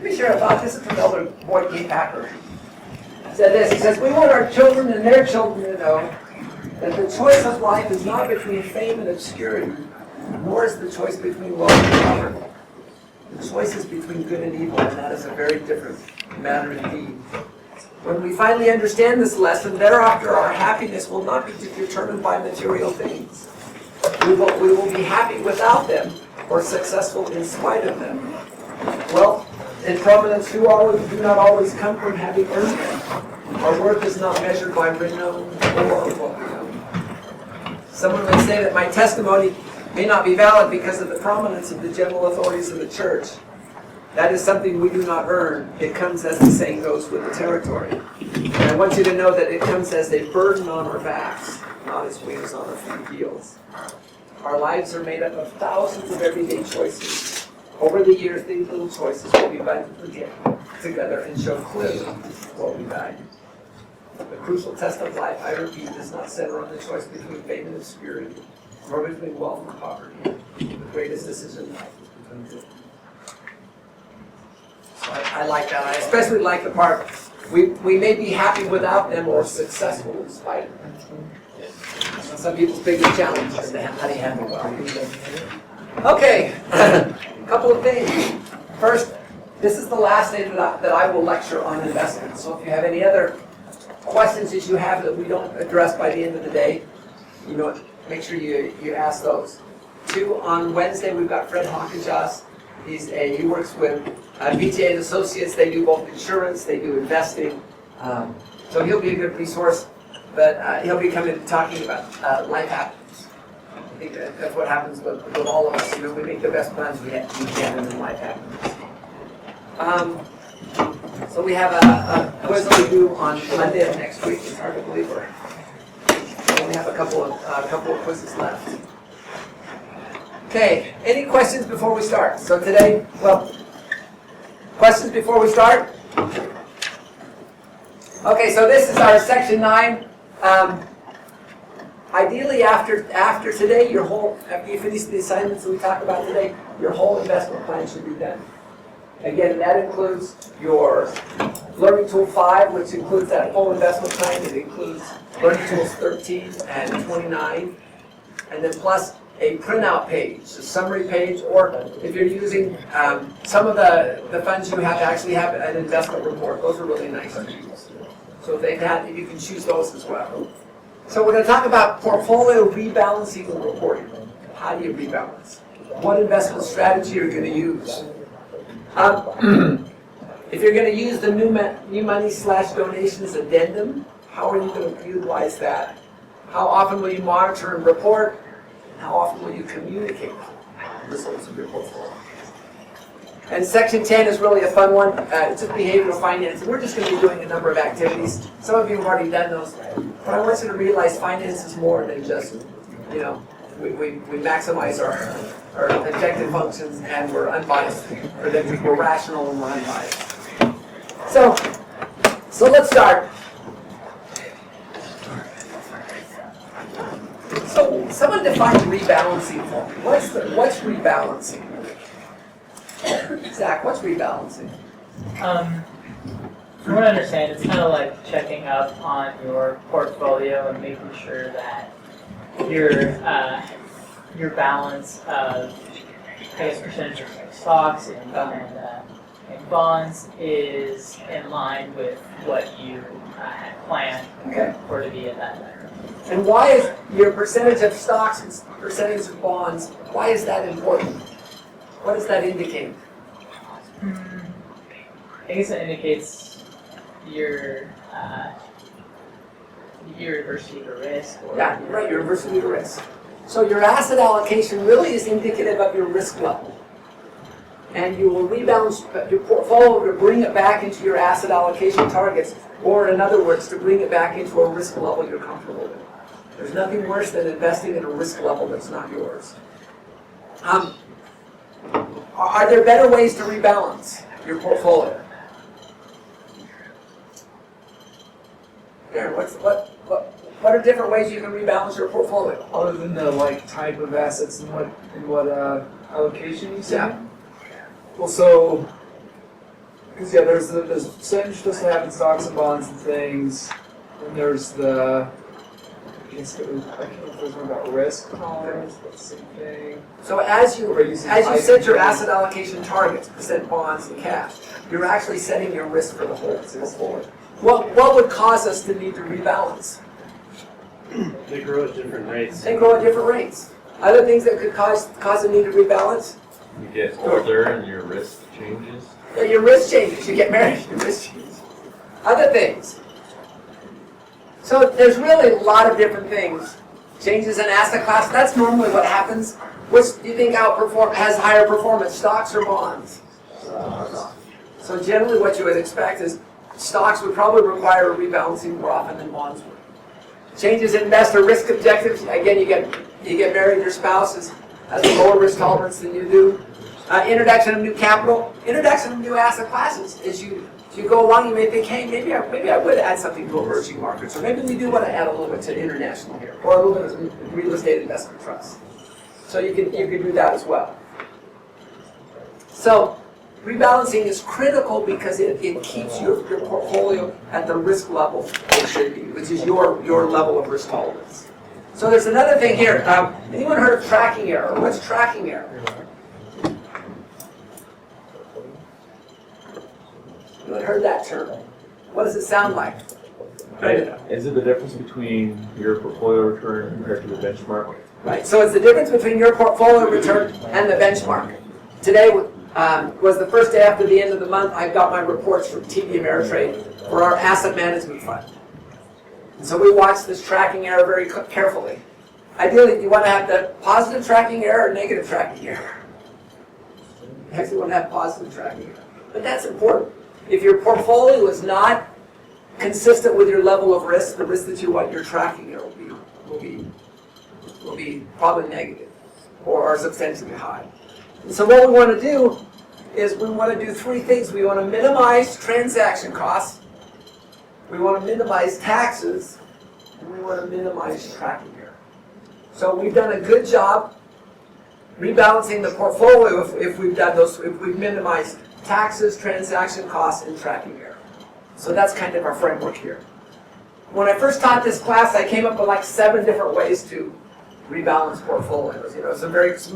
Let me share a thought. This is from Elder Boyd K. Packer. He said this. He says, we want our children and their children to know that the choice of life is not between fame and obscurity, nor is the choice between wealth and poverty. The choice is between good and evil, and that is a very different matter indeed. When we finally understand this lesson, thereafter our happiness will not be determined by material things. We will be happy without them, or successful in spite of them. Wealth and prominence do not always come from having earned them. Our worth is not measured by renown or what we own. Someone may say that my testimony may not be valid because of the prominence of the general authorities of the church. That is something we do not earn. It comes, as the saying goes, with the territory. And I want you to know that it comes as a burden on our backs, not as wings on our feet heels. Our lives are made up of thousands of everyday choices. Over the years, these little choices will be bound together and show clearly what we value. The crucial test of life, I repeat, does not center on the choice between fame and obscurity, nor between wealth and poverty. The greatest decision in life is between good. So I like that. I especially like the part, we may be happy without them or successful in spite of them. Some people's biggest challenge is how do you handle well. Okay, a couple of things. First, this is the last day that I will lecture on investments. So if you have any other questions that you have that we don't address by the end of the day, make sure you ask those. 2, on Wednesday, we've got Fred Hawkinjoss. He works with BTA and Associates. They do both insurance, they do investing. So he'll be a good resource, but he'll be coming and talking about life happens. I think that's what happens with all of us. We make the best plans we can, and then life happens. So we have a quiz we do on Monday of next week. It's hard to believe we only have a couple of quizzes left. Okay, any questions before we start? So today, questions before we start? Okay, so this is our section 9. Ideally, after today, after you finish the assignments that we talked about today, your whole investment plan should be done. Again, that includes your Learning Tool 5, which includes that whole investment plan. It includes Learning Tools 13 and 29, and then plus a printout page, a summary page, or if you're using some of the funds you have to actually have an investment report. Those are really nice to use. So if you can choose those as well. So we're going to talk about portfolio rebalancing and reporting. How do you rebalance? What investment strategy are you going to use? If you're going to use the new money/donations addendum, how are you going to utilize that? How often will you monitor and report? How often will you communicate the results of your portfolio? And section 10 is really a fun one. It's just behavioral finance. We're just going to be doing a number of activities. Some of you have already done those. But I want you to realize finance is more than just, we maximize our objective functions and we're unbiased. Or that we're rational and we're unbiased. So let's start. So someone define rebalancing for me. What's rebalancing? Zach, what's rebalancing? From what I understand, it's kind of like checking up on your portfolio and making sure that your balance of, percentage of stocks and bonds is in line with what you had planned for to be at that time. And why is your percentage of stocks and percentage of bonds, why is that important? What does that indicate? I guess it indicates your diversity to risk. Your diversity to risk. So your asset allocation really is indicative of your risk level. And you will rebalance your portfolio to bring it back into your asset allocation targets, or in other words, to bring it back into a risk level you're comfortable with. There's nothing worse than investing in a risk level that's not yours. Are there better ways to rebalance your portfolio? Aaron, what are different ways you can rebalance your portfolio? Other than the type of assets and what allocation you said? Yeah. Well, so Because yeah, there's the percentage you're supposed to have in stocks and bonds and things, and there's the, I can't remember if there's one about risk tolerance, that's the same thing. So as you Or using set your IPO. asset allocation targets, percent bonds and cash, you're actually setting your risk for the whole portfolio. What would cause us to need to rebalance? They grow at different rates. They grow at different rates. Other things that could cause a need to rebalance? You get older and your risk changes. Yeah, your risk changes. You get married, your risk changes. Other things. So there's really a lot of different things. Changes in asset class, that's normally what happens. Which do you think has higher performance, stocks or bonds? So generally what you would expect is stocks would probably require a rebalancing more often than bonds would. Changes in investor risk objectives, again you get married, your spouse has a lower risk tolerance than you do. Introduction of new capital, introduction of new asset classes. As you go along, you may think, hey, maybe I would add something to emerging markets, or maybe we do want to add a little bit to international here, or a little bit of real estate investment trust. So you can do that as well. So rebalancing is critical because it keeps your portfolio at the risk level it should be, which is your level of risk tolerance. So there's another thing here. Anyone heard of tracking error? What's tracking error? Anyone heard that term? What does it sound like? Is it the difference between your portfolio return compared to the benchmark? Right. So it's the difference between your portfolio return and the benchmark. Today was the first day after the end of the month. I got my reports from TD Ameritrade for our asset management fund. And so we watched this tracking error very carefully. Ideally, you want to have the positive tracking error or negative tracking error. You actually want to have positive tracking error. But that's important. If your portfolio is not consistent with your level of risk, the risk that you want your tracking error will be probably negative or substantially high. And so what we want to do is we want to do three things. We want to minimize transaction costs, we want to minimize taxes, and we want to minimize tracking error. So we've done a good job rebalancing the portfolio if we've done those, if we've minimized taxes, transaction costs, and tracking error. So that's kind of our framework here. When I first taught this class, I came up with like 7 different ways to rebalance portfolios. Some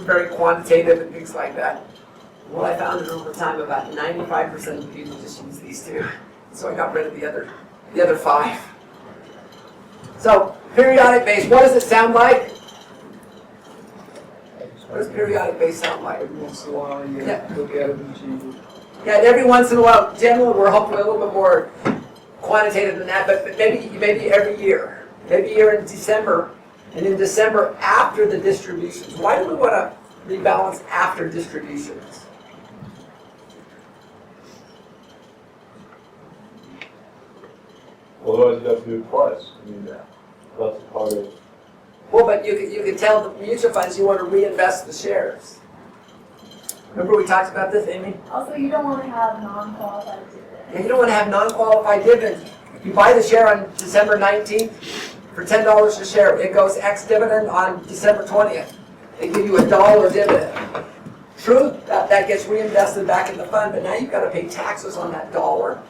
very quantitative and things like that. Well, I found that over time about 95% of people just use these 2. So I got rid of the other 5. So periodic base, what does it sound like? What does periodic base sound like? Every once in a while, you Yeah. look at it and change it. Yeah, every once in a while. Generally, we're hoping a little bit more quantitative than that, but maybe every year. Maybe you're in December, and in December after the distributions. Why do we want to rebalance after distributions? Otherwise, you have to do it twice. I mean, that's part of. Well, but you can tell the mutual funds you want to reinvest the shares. Remember we talked about this, Amy? Also, you don't want to have non-qualified dividends. And you don't want to have non-qualified dividends. You buy the share on December 19th for $10 a share. It goes ex-dividend on December 20th. They give you $1 dividend. True, that gets reinvested back in the fund, but now you've got to pay taxes on that dollar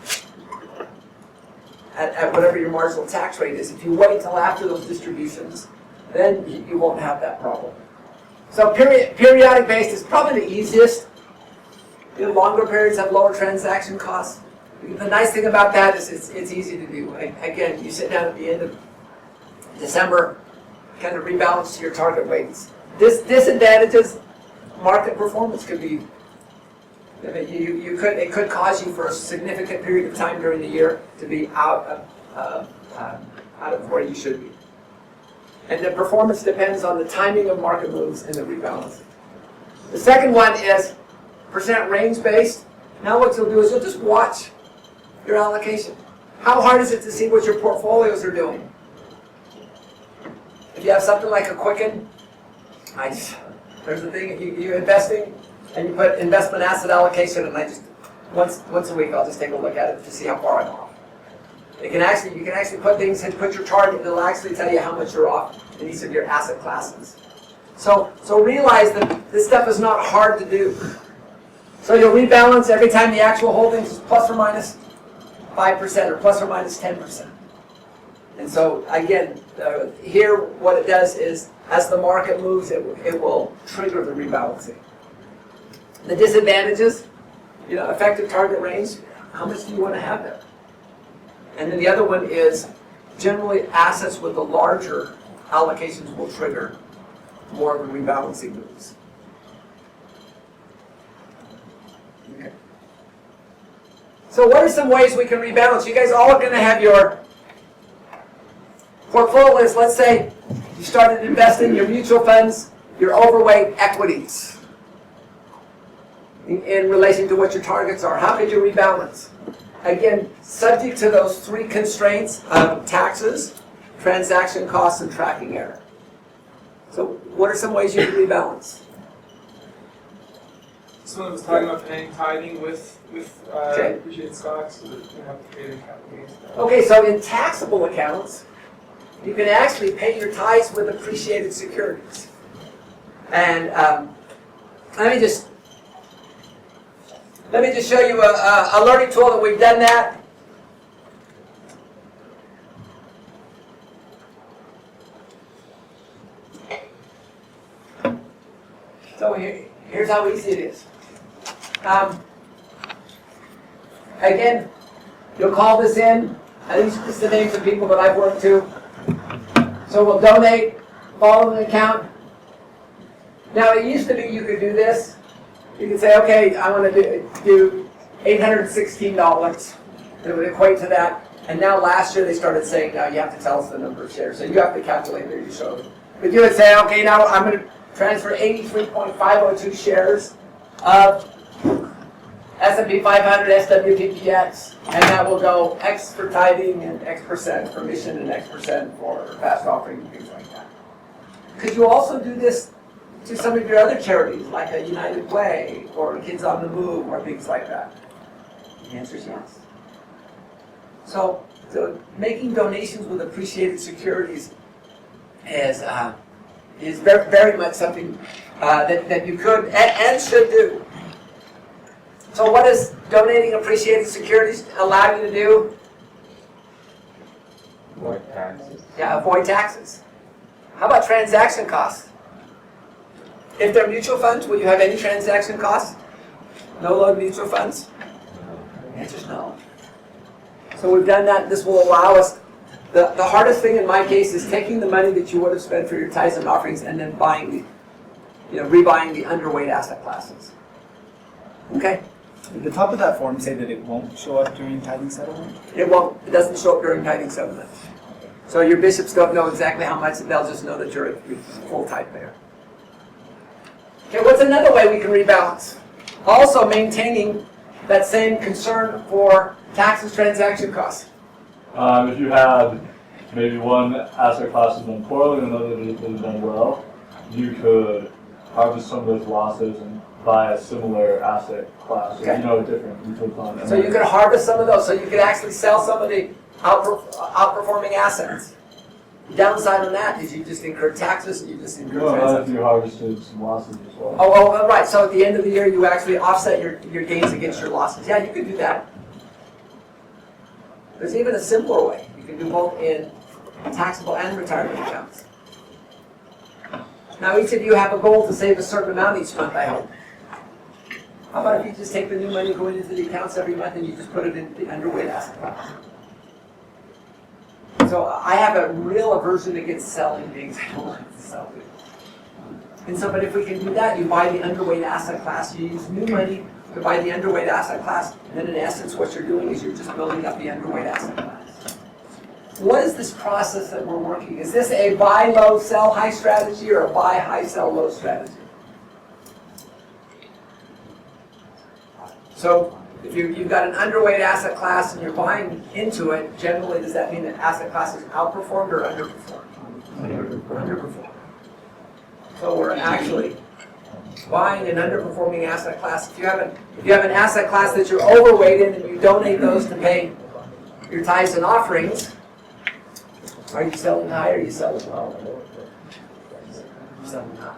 at whatever your marginal tax rate is. If you wait until after those distributions, then you won't have that problem. So periodic based is probably the easiest. The longer periods have lower transaction costs. The nice thing about that is it's easy to do. Again, you sit down at the end of December, kind of rebalance to your target weights. Disadvantages, market performance could be, it could cause you for a significant period of time during the year to be out of where you should be. And the performance depends on the timing of market moves and the rebalancing. The second one is percent range based. Now what you'll do is you'll just watch your allocation. How hard is it to see what your portfolios are doing? If you have something like a Quicken, there's the thing, you're investing and you put investment asset allocation, and I just once a week I'll just take a look at it to see how far I'm off. You can actually put things in, put your target, and it'll actually tell you how much you're off in each of your asset classes. So realize that this stuff is not hard to do. So you'll rebalance every time the actual holdings is plus or minus 5% or plus or minus 10%. And so again, here what it does is as the market moves, it will trigger the rebalancing. The disadvantages, effective target range, how much do you want to have there? And then the other one is generally assets with the larger allocations will trigger more of the rebalancing moves. Okay. So what are some ways we can rebalance? You guys all are going to have your portfolios. Let's say you started investing your mutual funds, your overweight equities in relation to what your targets are. How could you rebalance? Again, subject to those three constraints of taxes, transaction costs, and tracking error. So what are some ways you can rebalance? Someone was talking about paying tithing with Okay. appreciated stocks, so that you have to pay the capital gains. Okay, so in taxable accounts, you can actually pay your tithes with appreciated securities. And let me just show you a learning tool that we've done that. So here's how easy it is. Again, you'll call this in. These are just the names of people that I've worked to. So we'll donate, follow the account. Now it used to be you could do this. You could say, okay, I want to do $816. It would equate to that. And now last year they started saying, now you have to tell us the number of shares. So you have to calculate there you showed. But you would say, okay, now I'm going to transfer 83.502 shares of S&P 500 SWPPX, and that will go X for tithing and X% for mission and X% for fast offering and things like that. Could you also do this to some of your other charities, like a United Way or Kids on the Move or things like that? The answer is yes. So making donations with appreciated securities is very, very much something that you could and should do. So what does donating appreciated securities allow you to do? Avoid taxes. Yeah, avoid taxes. How about transaction costs? If they're mutual funds, will you have any transaction costs? No load mutual funds? The answer is no. So we've done that. This will allow us. The hardest thing in my case is taking the money that you would have spent for your tithes and offerings and then buying rebuying the underweight asset classes. Okay? At the top of that form say that it won't show up during tithing settlement? It won't. It doesn't show up during tithing settlement. So your bishops don't know exactly how much. They'll just know that you're a full tithe payer. Okay, what's another way we can rebalance? Also maintaining that same concern for taxes, transaction costs. If you had maybe one asset class has done poorly and another has done well, you could harvest some of those losses and buy a similar asset class, Okay. or a different mutual fund. So you could harvest some of those. So you could actually sell some of the outperforming assets. The downside on that is you just incur taxes and you just incur Well, not if transaction. you harvested some losses as well. Oh, right. So at the end of the year, you actually offset your gains against your losses. Yeah, you could do that. There's even a simpler way. You can do both in taxable and retirement accounts. Now, each of you have a goal to save a certain amount each month, I hope. How about if you just take the new money going into the accounts every month and you just put it in the underweight asset class? So I have a real aversion against selling things. I don't like to sell things. And so, but if we can do that, you buy the underweight asset class, you use new money to buy the underweight asset class, and then in essence what you're doing is you're just building up the underweight asset class. What is this process that we're working? Is this a buy low, sell high strategy or a buy high, sell low strategy? So if you've got an underweight asset class and you're buying into it, generally does that mean that asset class is outperformed or underperformed? Underperformed. So we're actually buying an underperforming asset class. If you have an asset class that you're overweight in and you donate those to pay your tithes and offerings, are you selling high or are you selling low? You're selling high.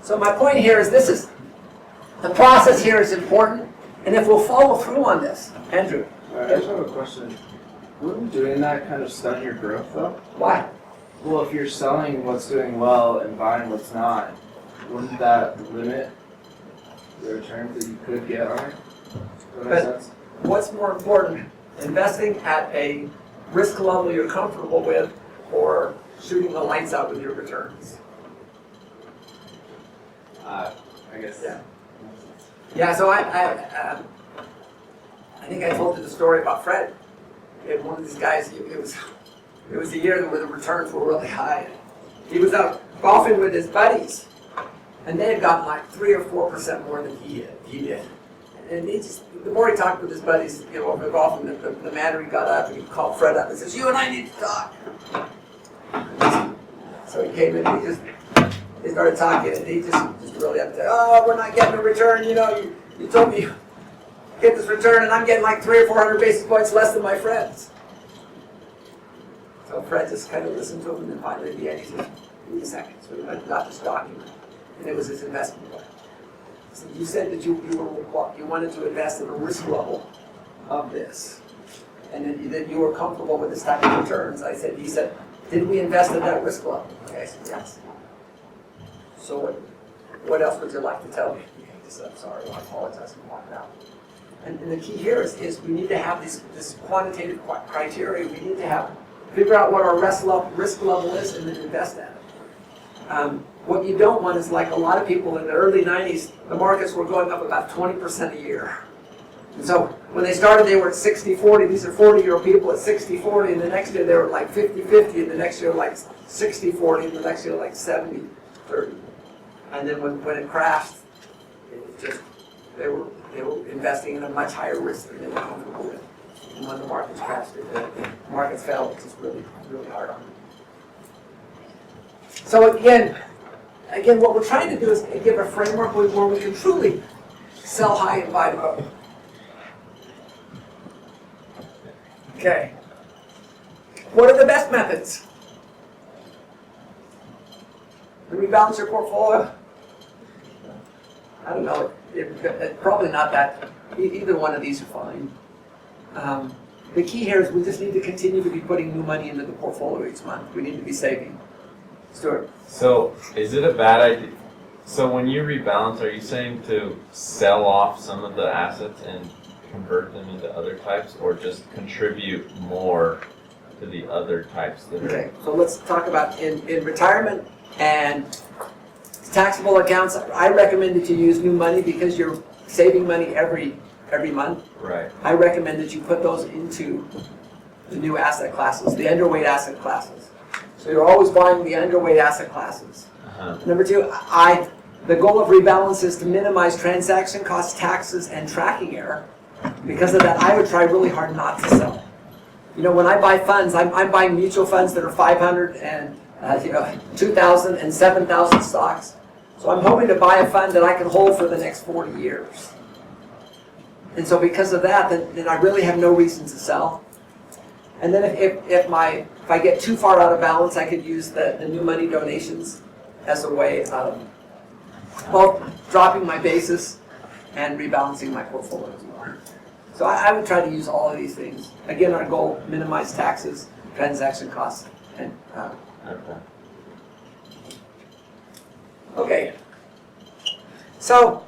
So my point here is this is The process here is important, and if we'll follow through on this, Andrew, I just have a question. Wouldn't doing that kind of stunt your growth, though? why? Well, if you're selling what's doing well and buying what's not, wouldn't that limit the returns that you could get on it? Does that make sense? What's more important, investing at a risk level you're comfortable with, or shooting the lights out with your returns? I guess. Yeah. Yeah, so I think I told you the story about Fred. And one of these guys, it was a year where the returns were really high. He was out golfing with his buddies, and they had gotten like 3 or 4% more than he did. And he just, the more he talked with his buddies, over golfing, the madder he got up, and he called Fred up and says, "You and I need to talk." So he came in, and they started talking, and he just really had to say, "Oh, we're not getting a return. You told me get this return, and I'm getting like 300 or 400 basis points less than my friends." So Fred just kind of listened to him, and then finally at the end he said, "Give me a second." So he got this document, and it was his investment plan. So you said that you wanted to invest at a risk level of this, and that you were comfortable with this type of returns. He said, "Did we invest at that risk level?" Okay, I said, "Yes." So what else would you like to tell me? He said, "I'm sorry, I apologize," and walked out. And the key here is we need to have this quantitative criteria. We need to figure out what our risk level is and then invest at it. What you don't want is, like a lot of people in the early 90s, the markets were going up about 20% a year. And so when they started, they were at 60-40. These are 40-year-old people at 60-40, and the next year they were like 50-50, and the next year like 60-40, and the next year like 70-30. And then when it crashed, they were investing in a much higher risk than they were comfortable with. And when the markets crashed, the markets fell, which is really, really hard on them. So again, what we're trying to do is give a framework where we can truly sell high and buy low. Okay. What are the best methods? To rebalance your portfolio? I don't know. Probably not that. Either one of these are fine. The key here is we just need to continue to be putting new money into the portfolio each month. We need to be saving. Stuart. So, is it a bad idea? So, when you rebalance, are you saying to sell off some of the assets and convert them into other types, or just contribute more to the other types that are? Okay, so let's talk about in retirement and taxable accounts. I recommend that you use new money because you're saving money every month. Right. I recommend that you put those into the new asset classes, the underweight asset classes. So you're always buying the underweight asset classes. Number two, the goal of rebalance is to minimize transaction costs, taxes, and tracking error. Because of that, I would try really hard not to sell. When I buy funds, I'm buying mutual funds that are 500 and 2,000 and 7,000 stocks. So I'm hoping to buy a fund that I can hold for the next 40 years. And so because of that, then I really have no reason to sell. And then if I get too far out of balance, I could use the new money donations as a way of both dropping my basis and rebalancing my portfolios more. So I would try to use all of these things. Again, our goal, minimize taxes, transaction costs, and okay. So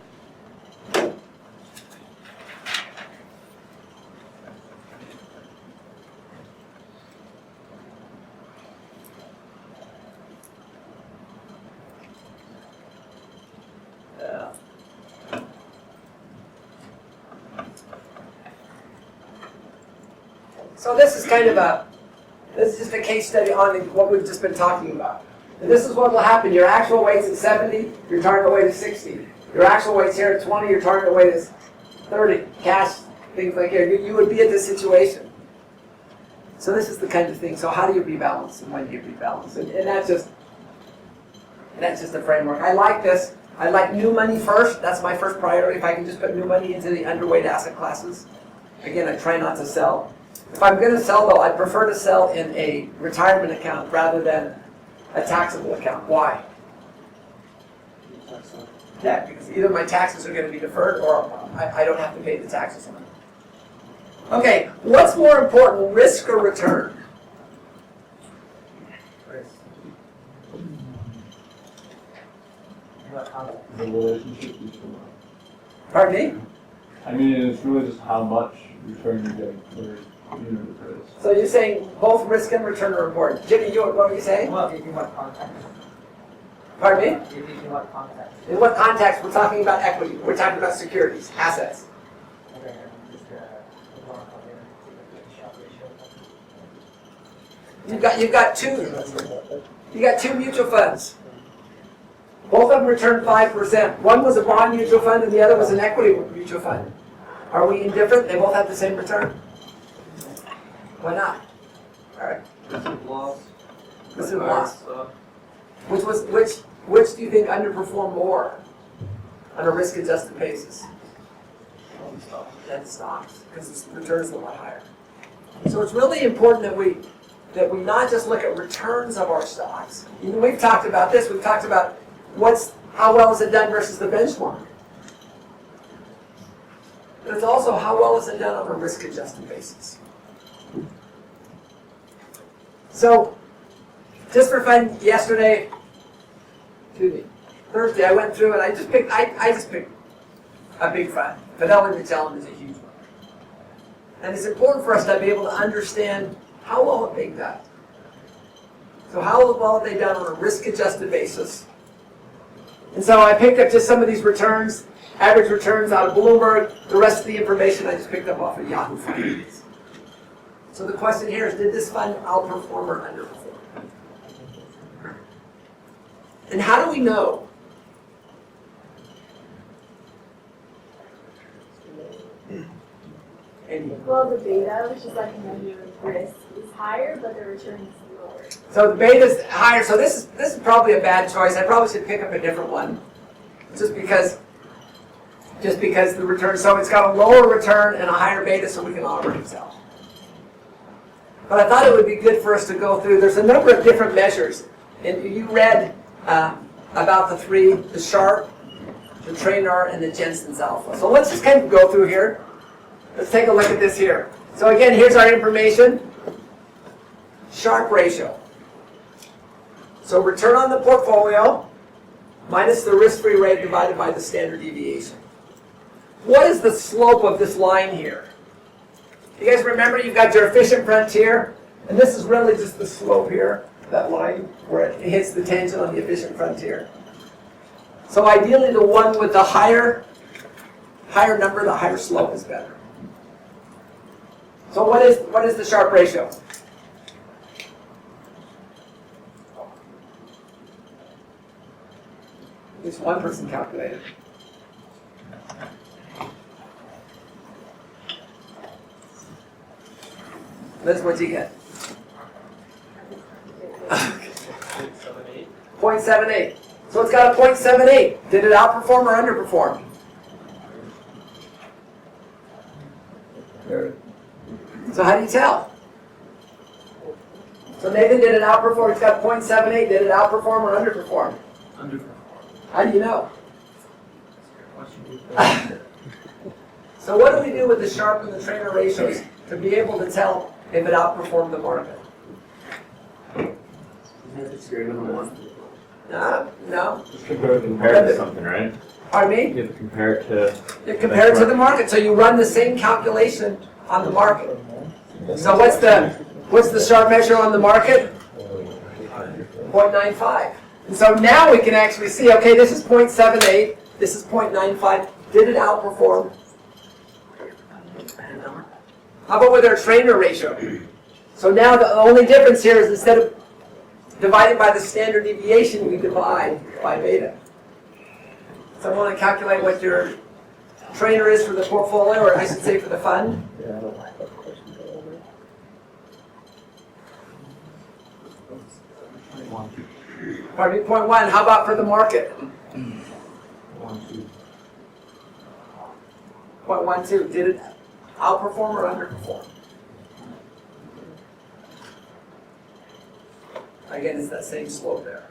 So this is this is just a case study on what we've just been talking about. And this is what will happen. Your actual weight's at 70, your target weight is 60. Your actual weight's here at 20, your target weight is 30. Cash, things like here. You would be at this situation. So this is the kind of thing. So how do you rebalance and when do you rebalance? And that's just a framework. I like this. I like new money first. That's my first priority. If I can just put new money into the underweight asset classes. Again, I try not to sell. If I'm going to sell, though, I'd prefer to sell in a retirement account rather than a taxable account. Why? Debt, because either my taxes are going to be deferred or I don't have to pay the taxes on it. Okay, what's more important, risk or return? The relationship between. Pardon me? I mean, it's really just how much return you're getting per unit of risk. So you're saying both risk and return are important. Jimmy, what were you saying? Well, in what context? Pardon me? In what context? In what context? We're talking about equity. We're talking about securities, assets. Okay, just one on there, see what the Sharpe ratio. You got two mutual funds. Both of them returned 5%. One was a bond mutual fund and the other was an equity mutual fund. Are we indifferent? They both have the same return. Why not? All right. This is loss. Which do you think underperformed more on a risk-adjusted basis? Than stocks, because the returns are a lot higher. So it's really important that we not just look at returns of our stocks. You know, we've talked about this. We've talked about how well is it done versus the benchmark. But it's also how well is it done on a risk-adjusted basis. So, just for fun, Thursday, I went through and I just picked a big fund. Fidelity Magellan is a huge one. And it's important for us to be able to understand how well have they done. So how well have they done on a risk-adjusted basis? And so I picked up just some of these returns, average returns out of Bloomberg. The rest of the information I just picked up off of Yahoo Finance. So the question here is, did this fund outperform or underperform? And how do we know? Well, the beta, which is like a measure of risk, is higher, but the return is lower. So the beta's higher. So this is probably a bad choice. I probably should pick up a different one, just because the return. So it's got a lower return and a higher beta, so we can already tell. But I thought it would be good for us to go through. There's a number of different measures, and you read about the three: the Sharpe, the Trainer, and the Jensens Alpha. So let's just kind of go through here. Let's take a look at this here. So again, here's our information. Sharpe ratio. So return on the portfolio minus the risk-free rate divided by the standard deviation. What is the slope of this line here? You guys remember you've got your efficient frontier, and this is really just the slope here, that line where it hits the tangent on the efficient frontier. So ideally the one with the higher number, the higher slope is better. So what is the Sharpe ratio? At least one person calculated. Liz, what'd you get? 0.78. So it's got a 0.78. Did it outperform or underperform? So how do you tell? So Nathan, did it outperform? It's got 0.78. Did it outperform or underperform? Underperform. How do you know? So what do we do with the Sharpe and the Trainer ratios to be able to tell if it outperformed the market? It's greater than 1. No. Just compare it to something, right? Pardon me? You have to compare it to. You compare it to the market. So you run the same calculation on the market. So what's the Sharpe measure on the market? 0.95. And so now we can actually see, okay, this is 0.78, this is 0.95. Did it outperform? How about with our Trainer ratio? So now the only difference here is instead of dividing by the standard deviation, we divide by beta. So I want to calculate what your Trainer is for the portfolio, or I should say for the fund. Pardon me, 0.1. How about for the market? 0.12. Did it outperform or underperform? Again, it's that same slope there.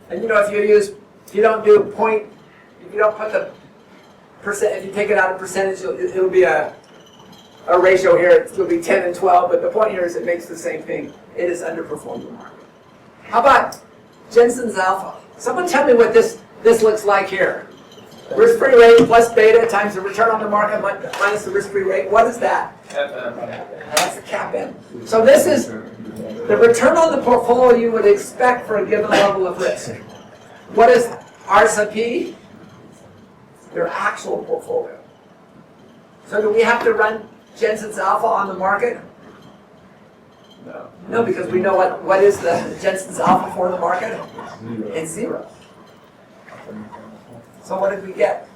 And you know, if you don't do if you don't put the percent, if you take it out of percentage, it'll be a ratio here. It'll be 10 and 12. But the point here is it makes the same thing. It is underperformed the market. How about Jensens Alpha? Someone tell me what this looks like here. Risk-free rate plus beta times the return on the market minus the risk-free rate. What is that? That's the CAPM. So this is the return on the portfolio you would expect for a given level of risk. What is RSP? Your actual portfolio. So do we have to run Jensens Alpha on the market? No. No, because we know what is the Jensens Alpha for the market? It's 0. So what did we get?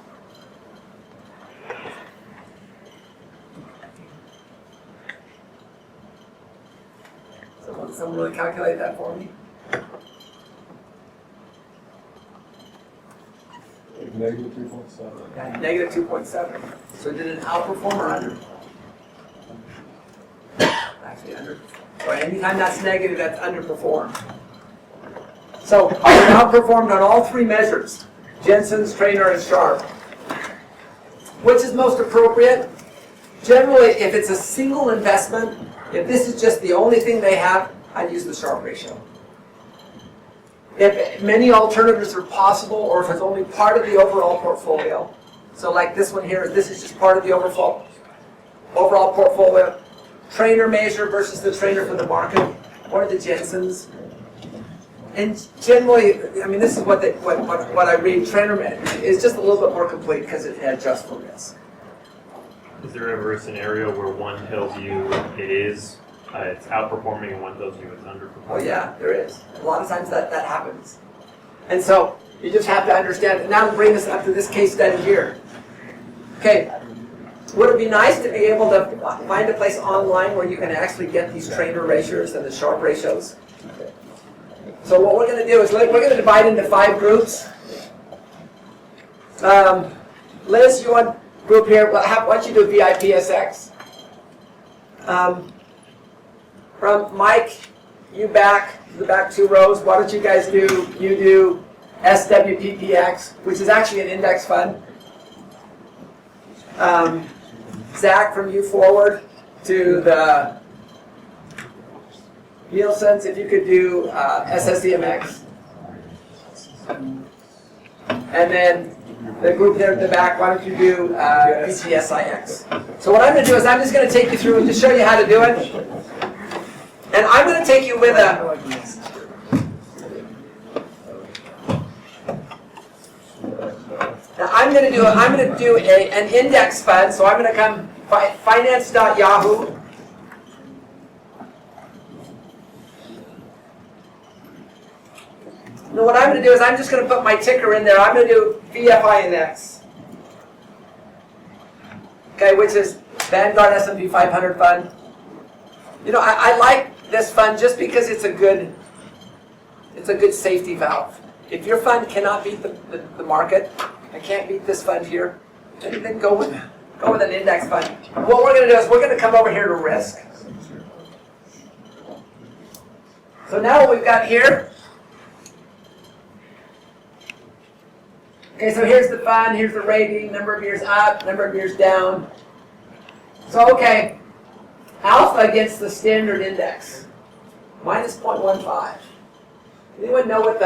Someone really calculate that for me? Negative 3.7. Yeah, negative 2.7. So did it outperform or under? Actually under. So anytime that's negative, that's underperformed. So are we outperformed on all three measures? Jensens, Trainer, and Sharpe. Which is most appropriate? Generally, if it's a single investment, if this is just the only thing they have, I'd use the Sharpe ratio. If many alternatives are possible, or if it's only part of the overall portfolio, so like this one here, this is just part of the overall portfolio, Trainer measure versus the Trainer for the market, or the Jensens. And generally, I mean, this is what I read. Trainer is just a little bit more complete because it adjusts for risk. Is there ever a scenario where one tells you it's outperforming and one tells you it's underperforming? Oh yeah, there is. A lot of times that happens. And so you just have to understand. And now bring this up to this case study here. Okay, would it be nice to be able to find a place online where you can actually get these Trainer ratios and the Sharpe ratios? So what we're going to do is we're going to divide into 5 groups. Liz, you want group here? Why don't you do VIPSX? From Mike, the back 2 rows, why don't you guys do SWPPX, which is actually an index fund. Zach, from you forward to the Nielsen's, if you could do SSEMX. And then the group there at the back, why don't you do PGSIX? So what I'm going to do is I'm just going to take you through and just show you how to do it. And I'm going to take you with a... Now I'm going to do an index fund, so I'm going to come finance.yahoo. Now what I'm going to do is I'm just going to put my ticker in there. I'm going to do VFI index. Okay, which is Vanguard S&P 500 fund. You know, I like this fund just because it's a good safety valve. If your fund cannot beat the market, and can't beat this fund here, then go with an index fund. What we're going to do is we're going to come over here to risk. So now what we've got here. Okay, so here's the fund, here's the rating, number of years up, number of years down. So okay, alpha against the standard index, minus 0.15. Anyone know what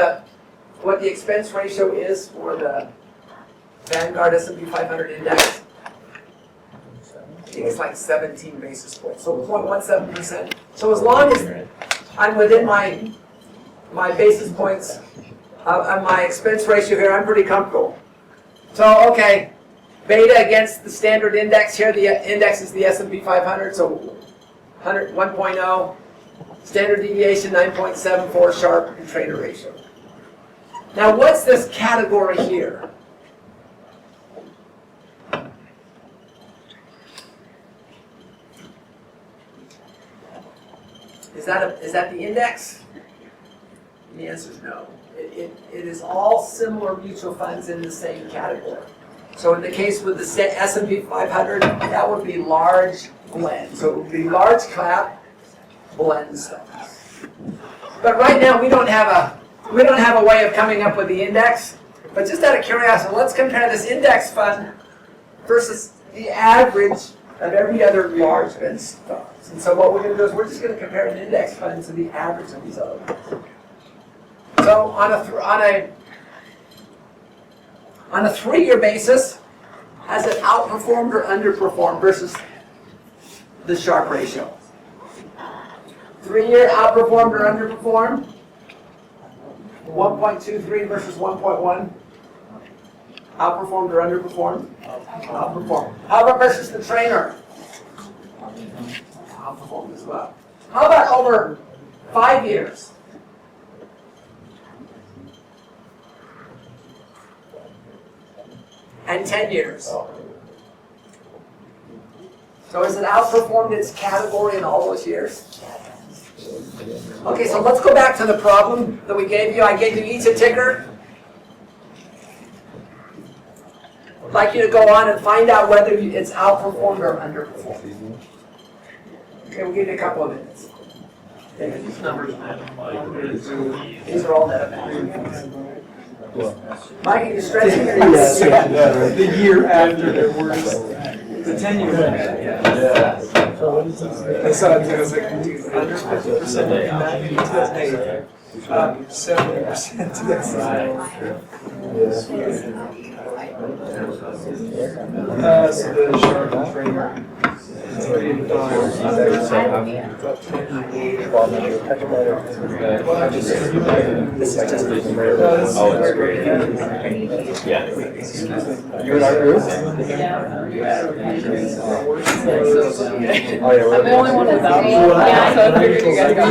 the expense ratio is for the Vanguard S&P 500 index? I think it's like 17 basis points, so 0.17%. So as long as I'm within my basis points on my expense ratio here, I'm pretty comfortable. So okay, beta against the standard index here. The index is the S&P 500, so 1.0. Standard deviation 9.74, Sharpe and Trainer ratio. Now what's this category here? Is that the index? The answer is no. It is all similar mutual funds in the same category. So in the case with the S&P 500, that would be large blend. So it would be large cap blend stocks. But right now we don't have a way of coming up with the index. But just out of curiosity, let's compare this index fund versus the average of every other large fund stocks. And so what we're going to do is we're just going to compare an index fund to the average of these other ones. So on a 3-year basis, has it outperformed or underperformed versus the Sharpe ratio? 3-year outperformed or underperformed? 1.23 versus 1.1? Outperformed or underperformed? Outperformed. How about versus the trainer? Outperformed as well. How about over 5 years? And 10 years? So has it outperformed its category in all those years? Okay, so let's go back to the problem that we gave you. I gave you each a ticker. I'd like you to go on and find out whether it's outperformed or underperformed. Okay, we'll give you a couple of minutes. These numbers These are all net of. Mike, are you stretching your The year after their worst, the 10-year. Yeah. I saw it was like under 50% today. 70% today. So the Sharpe trainer. Oh, it's great. Yeah. You in our group? Oh, yeah, I'm the only one without one. Yeah, so I figured you guys got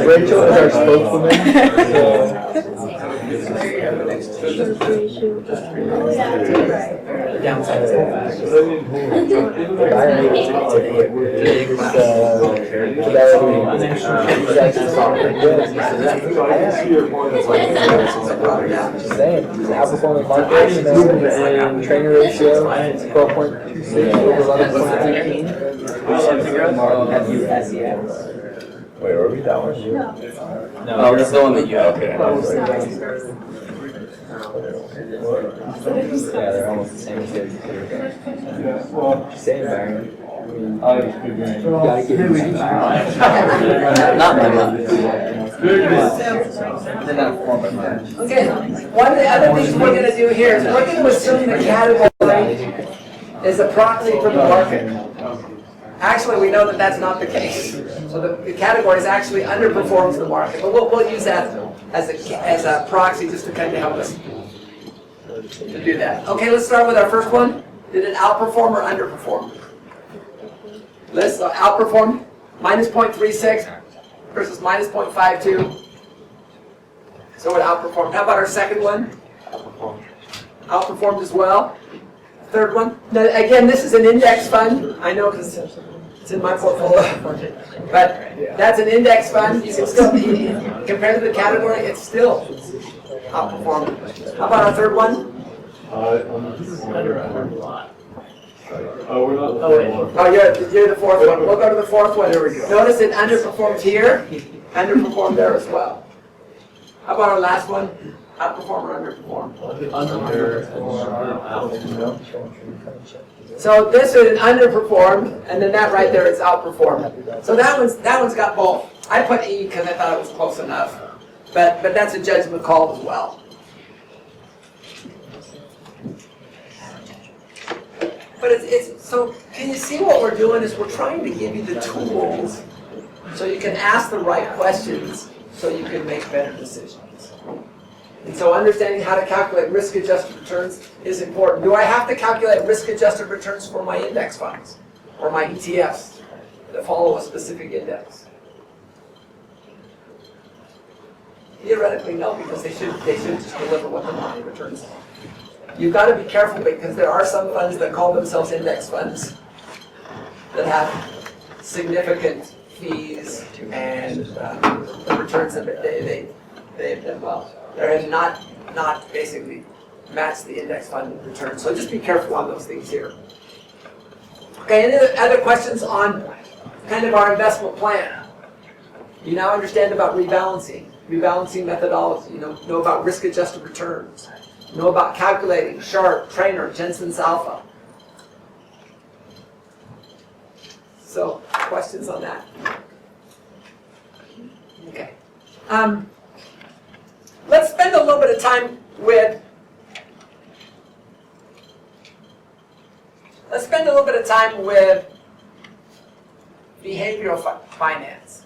Rachel is our spokeswoman. Just saying, outperforming market, and trainer ratio, 12.26 over 11.18. Wait, were we that one? No, Oh, that's the one that you have. Okay. Yeah, they're almost the same as yours. Yeah, well, Just saying, Brian. I was figuring. You gotta give me some Not my money. They're not formal. Okay, one of the other things we're going to do here is we're going to assume the category is a proxy for the market. Actually, we know that that's not the case. So the category is actually underperforms the market. But we'll use that as a proxy just to kind of help us to do that. Okay, let's start with our first one. Did it outperform or underperform? Let's outperform minus 0.36 versus minus 0.52. So it outperformed. How about our second one? Outperformed as well. Third one. Now, again, this is an index fund. I know because it's in my portfolio. But that's an index fund. You can still, compared to the category, it's still outperformed. How about our third one? Oh, we're not. Oh, you're the fourth one. We'll go to the fourth one. There we go. Notice it underperformed here, underperformed there as well. How about our last one? Outperform or underperform? So this is an underperformed, and then that right there is outperformed. So that one's got both. I put E because I thought it was close enough, but that's a judgment call as well. But it's so. Can you see what we're doing? Is we're trying to give you the tools so you can ask the right questions, so you can make better decisions. And so understanding how to calculate risk-adjusted returns is important. Do I have to calculate risk-adjusted returns for my index funds or my ETFs that follow a specific index? Theoretically, no, because they should just deliver what the money returns are. You've got to be careful because there are some funds that call themselves index funds that have significant fees and the returns that they've done well. They have not basically matched the index fund return. So just be careful on those things here. Okay, any other questions on kind of our investment plan? You now understand about rebalancing. rebalancing methodology, know about risk-adjusted returns, know about calculating, Sharpe, Trainer, Jensens Alpha. So, questions on that? Okay. Let's spend a little bit of time with behavioral finance.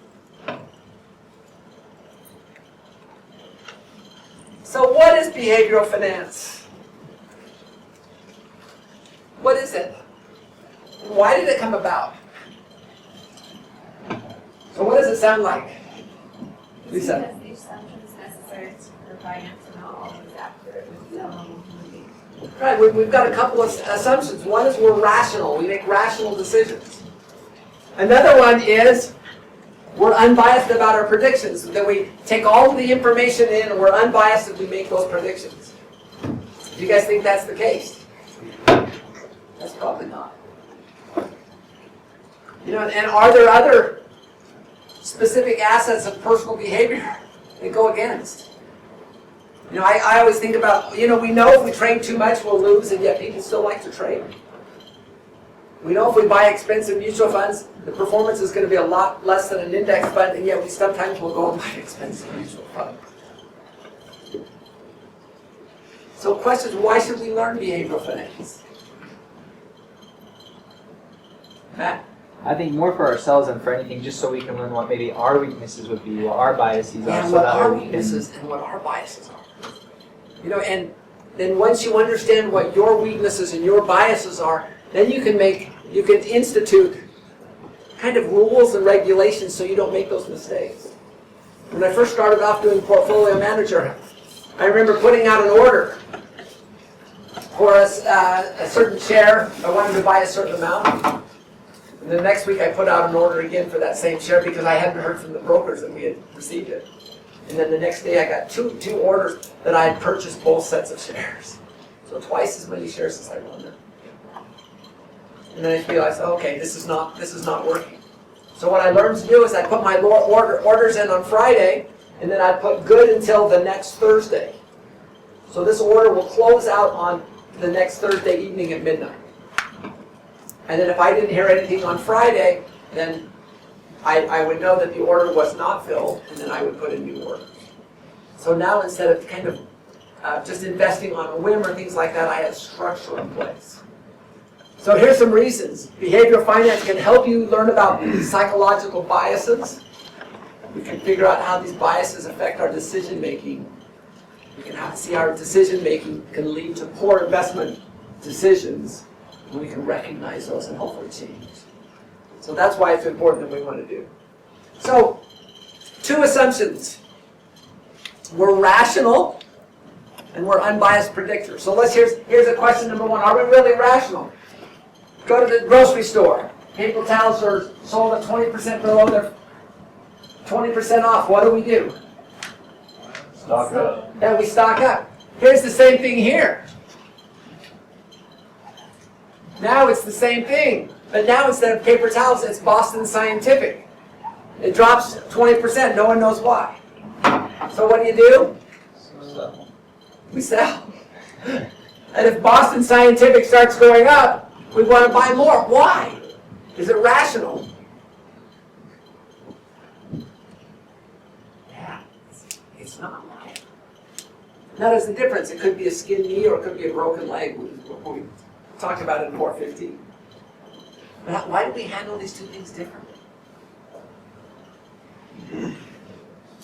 So what is behavioral finance? What is it? Why did it come about? So what does it sound like? Lisa? Because the assumptions necessary for finance are not always accurate with some. Right, we've got a couple of assumptions. One is we're rational. We make rational decisions. Another one is we're unbiased about our predictions. That we take all of the information in and we're unbiased as we make those predictions. Do you guys think that's the case? That's probably not. And are there other specific assets of personal behavior that go against? I always think about, we know if we trade too much we'll lose, and yet people still like to trade. We know if we buy expensive mutual funds, the performance is going to be a lot less than an index fund, and yet we sometimes will go and buy expensive mutual funds. So questions, why should we learn behavioral finance? Matt? I think more for ourselves than for anything, just so we can learn what maybe our weaknesses would be, what our biases are. Yeah, so what that our way we can- weaknesses and what our biases are. And then once you understand what your weaknesses and your biases are, then you can institute kind of rules and regulations so you don't make those mistakes. When I first started off doing portfolio manager, I remember putting out an order for a certain share. I wanted to buy a certain amount. And the next week I put out an order again for that same share because I hadn't heard from the brokers that we had received it. And then the next day I got two orders that I had purchased both sets of shares. So twice as many shares as I wanted. And then I realized, okay, this is not working. So what I learned to do is I put my orders in on Friday, and then I put good until the next Thursday. So this order will close out on the next Thursday evening at midnight. And then if I didn't hear anything on Friday, then I would know that the order was not filled, and then I would put in new orders. So now instead of kind of just investing on a whim or things like that, I have structure in place. So here's some reasons. Behavioral finance can help you learn about psychological biases. We can figure out how these biases affect our decision making. We can see how our decision making can lead to poor investment decisions. And we can recognize those and hopefully change. So that's why it's important that we want to do. So, two assumptions. We're rational and we're unbiased predictors. So here's a question number one. Are we really rational? Go to the grocery store. Paper towels are sold at 20% below their 20% off. What do? Stock up. Yeah, we stock up. Here's the same thing here. Now it's the same thing. But now instead of paper towels, it's Boston Scientific. It drops 20%. No one knows why. So what do? We sell. And if Boston Scientific starts going up, we want to buy more. Why? Is it rational? Yeah, it's not. Now there's a difference. It could be a skinned knee or it could be a broken leg. We talked about it in 415. But why do we handle these two things differently?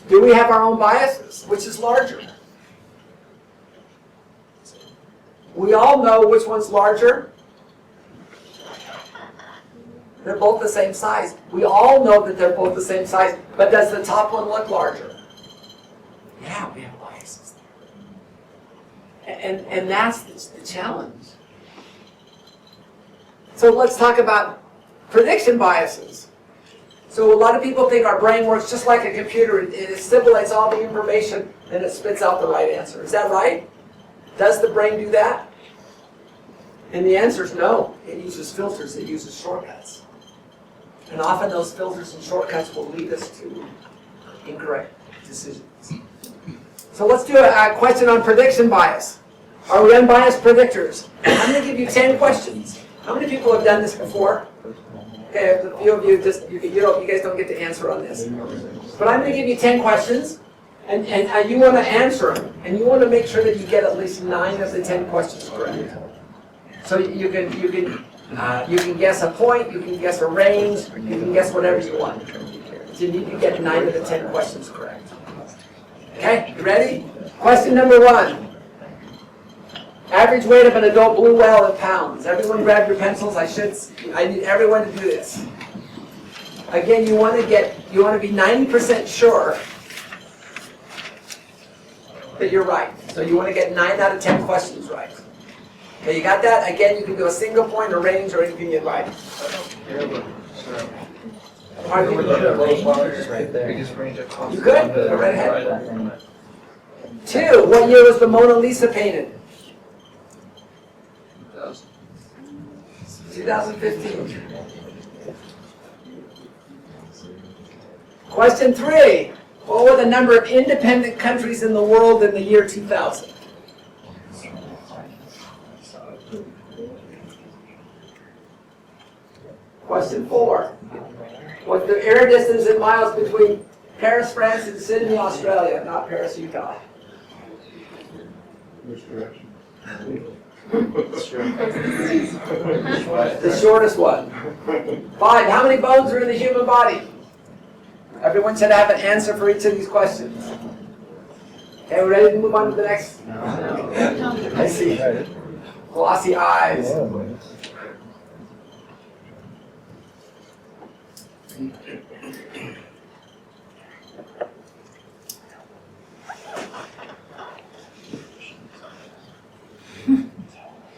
Do we have our own biases? Which is larger? We all know which one's larger. They're both the same size. We all know that they're both the same size, but does the top one look larger? Yeah, we have biases there. And that's the challenge. So let's talk about prediction biases. So a lot of people think our brain works just like a computer. It assimilates all the information and it spits out the right answer. Is that right? Does the brain do that? And the answer is no. It uses filters. It uses shortcuts. And often those filters and shortcuts will lead us to incorrect decisions. So let's do a question on prediction bias. Are we unbiased predictors? I'm going to give you 10 questions. How many people have done this before? Okay, a few of you just you guys don't get to answer on this. But I'm going to give you 10 questions, and you want to answer them, and you want to make sure that you get at least 9 of the 10 questions correct. So you can guess a point, you can guess a range, you can guess whatever you want. So you need to get 9 of the 10 questions correct. Okay, you ready? Question number 1. Average weight of an adult blue whale in pounds. Everyone grab your pencils. I need everyone to do this. Again, you want to be 90% sure that you're right. So you want to get 9 out of 10 questions right. Okay, you got that? Again, you can do a single point, a range, or anything you'd like. Pardon me? Right there. You could? Go right ahead. 2. What year was the Mona Lisa painted? 2015. Question 3. What were the number of independent countries in the world in the year 2000? Question 4. What's the air distance in miles between Paris, France, and Sydney, Australia? Not Paris, Utah. Which direction? The shortest one. 5. How many bones are in the human body? Everyone should have an answer for each of these questions. Okay, we're ready to move on to the next? I see. Glossy eyes.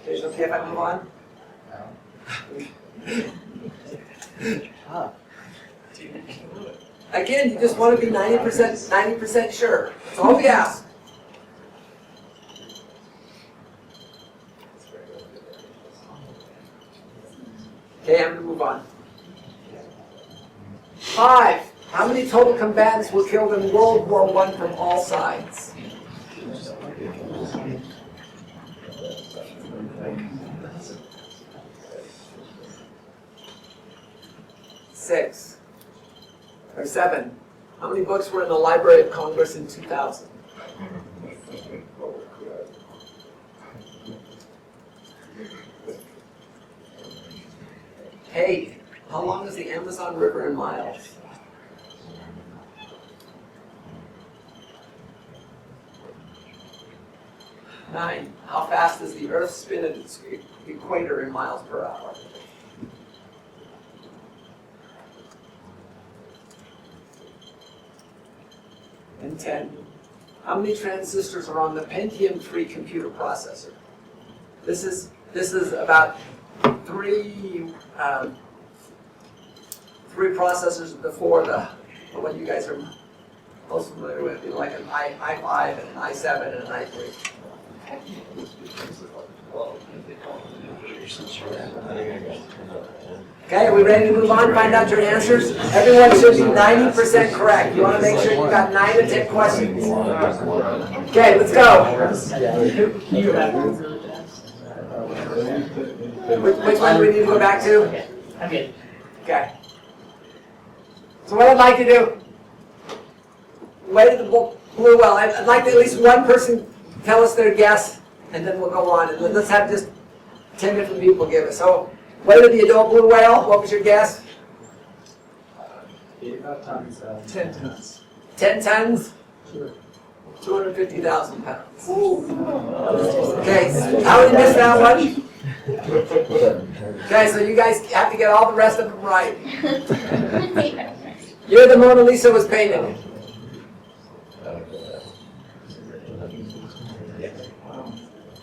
Is it okay if I move on? Again, you just want to be 90% sure. That's all we ask. Okay, I'm going to move on. 5. How many total combatants were killed in World War I from all sides? 6. Or 7. How many books were in the Library of Congress in 2000? 8. How long is the Amazon River in miles? 9. How fast does the Earth spin at its equator in miles per hour? 10. How many transistors are on the Pentium 3 computer processor? This is about 3 processors before what you guys are most familiar with, like an i5 and an i7 and an i3. Okay, are we ready to move on? Find out your answers? Everyone should be 90% correct. You want to make sure you've got 9 to 10 questions. Okay, let's go. Which one do we need to go back to? Okay. Okay. So what I'd like to do, wait at the blue well. I'd like to at least one person tell us their guess, and then we'll go on. And let's have just 10 different people give us. So, weight of the adult blue whale, what was your guess? 85 tons. 10 tons. 10 tons? Sure. 250,000 pounds. Okay, how did you miss that one? Okay, so you guys have to get all the rest of them right. Year the Mona Lisa was painted.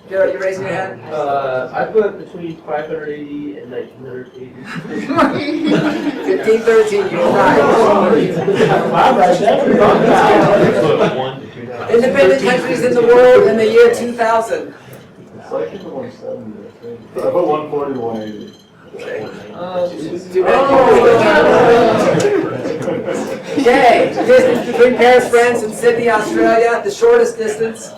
Joe, you raising your hand? I put between 580 and 1980. 1513, you're right. Independent countries in the world in the year 2000. It's like in the 170, I think. I put 140 to 180. Okay, distance between Paris, France and Sydney, Australia, the shortest distance.